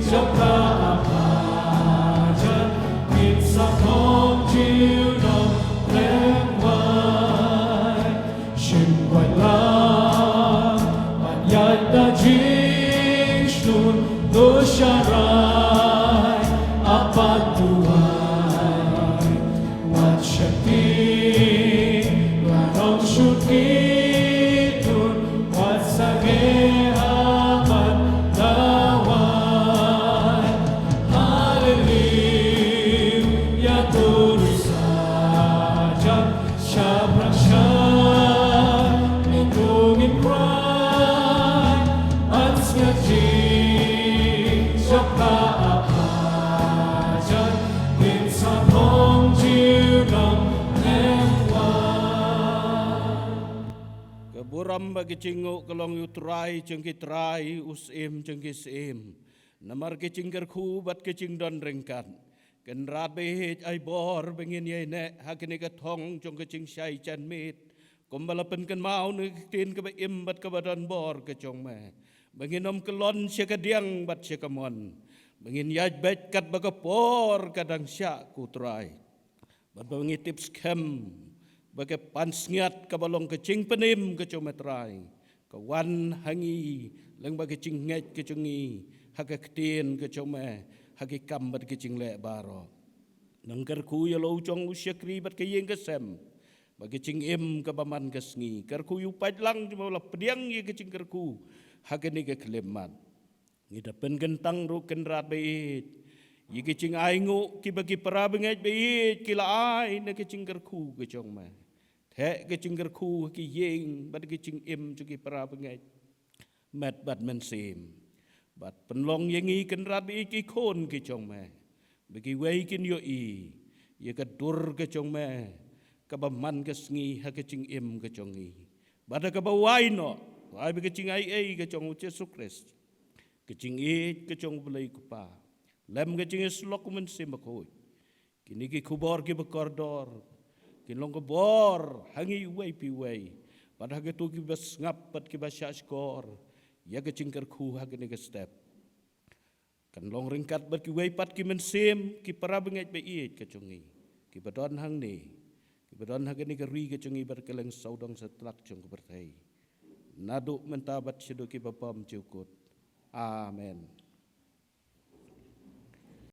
Jogja tun dosyarai apa tuai wat syakti warong syuki tun wat sage amat dawai haleluya turi saja syabrak syar lindungi pride at ngaji syakta apajan din sa hong jiram Keburam bagi cinguk kelong yutrai cengkitrai usim cengkisim. Namar kecing kerku bat kecing don ringkat. Kenrat behit ai bor bengin ye ne hakini ketong cong kecing syai chan mit. Kumbalapen ken mau ne tin ke im bat ke badan bor ke cong me. Bengin om kelon syakadiang bat syakamon. Bengin yaj bet kat bagapor kadang syak kutrai. Bat bengi tips kem bagai pansngiat kabalong kecing penim kecometrai kawan hangi leng bagai cinget kecungi hakaktien kecome haki kambat kecing le baro nangkar ku ya lo cong usyakri bat kayeng kesem bagi cing im kabaman kesngi karku yu padlang cuma la pediang ye kecing karku hakani ke klemat ngidapen gentang ru kenrat beit ye kecing aingu ki bagi parabengai beit kila ai ne kecing karku kecong ma Hek kecing kerku ki yeng bat kecing im cuki para pengai mat bat mensim bat penlong yengi kenrat bi ki kon ki chong me bagi wei kin yo i ye ka dur ke chong me ka ba man ke sngi ha kecing im ke chong i bat ka ba wai no wai bi kecing ai ke chong Yesus Kristus kecing i ke chong belai ku pa lem kecing slok mensim ko kini ki kubor ki bekordor Kinlong ke bor, hangi uai pi uai. Pada ke tu ki bas ngapat ki bas skor. Ya ke cingkar ku ha ke ne ke step. Kinlong ringkat bat ki uai pat ki mensim ki para bengai be iet ke cungi. Ki badon hang ni. Ki badon ha ke ne ke ri ke cungi bar keleng saudang setlak cung ke bertai. Naduk mentabat sedo ki bapam cukut. Amen.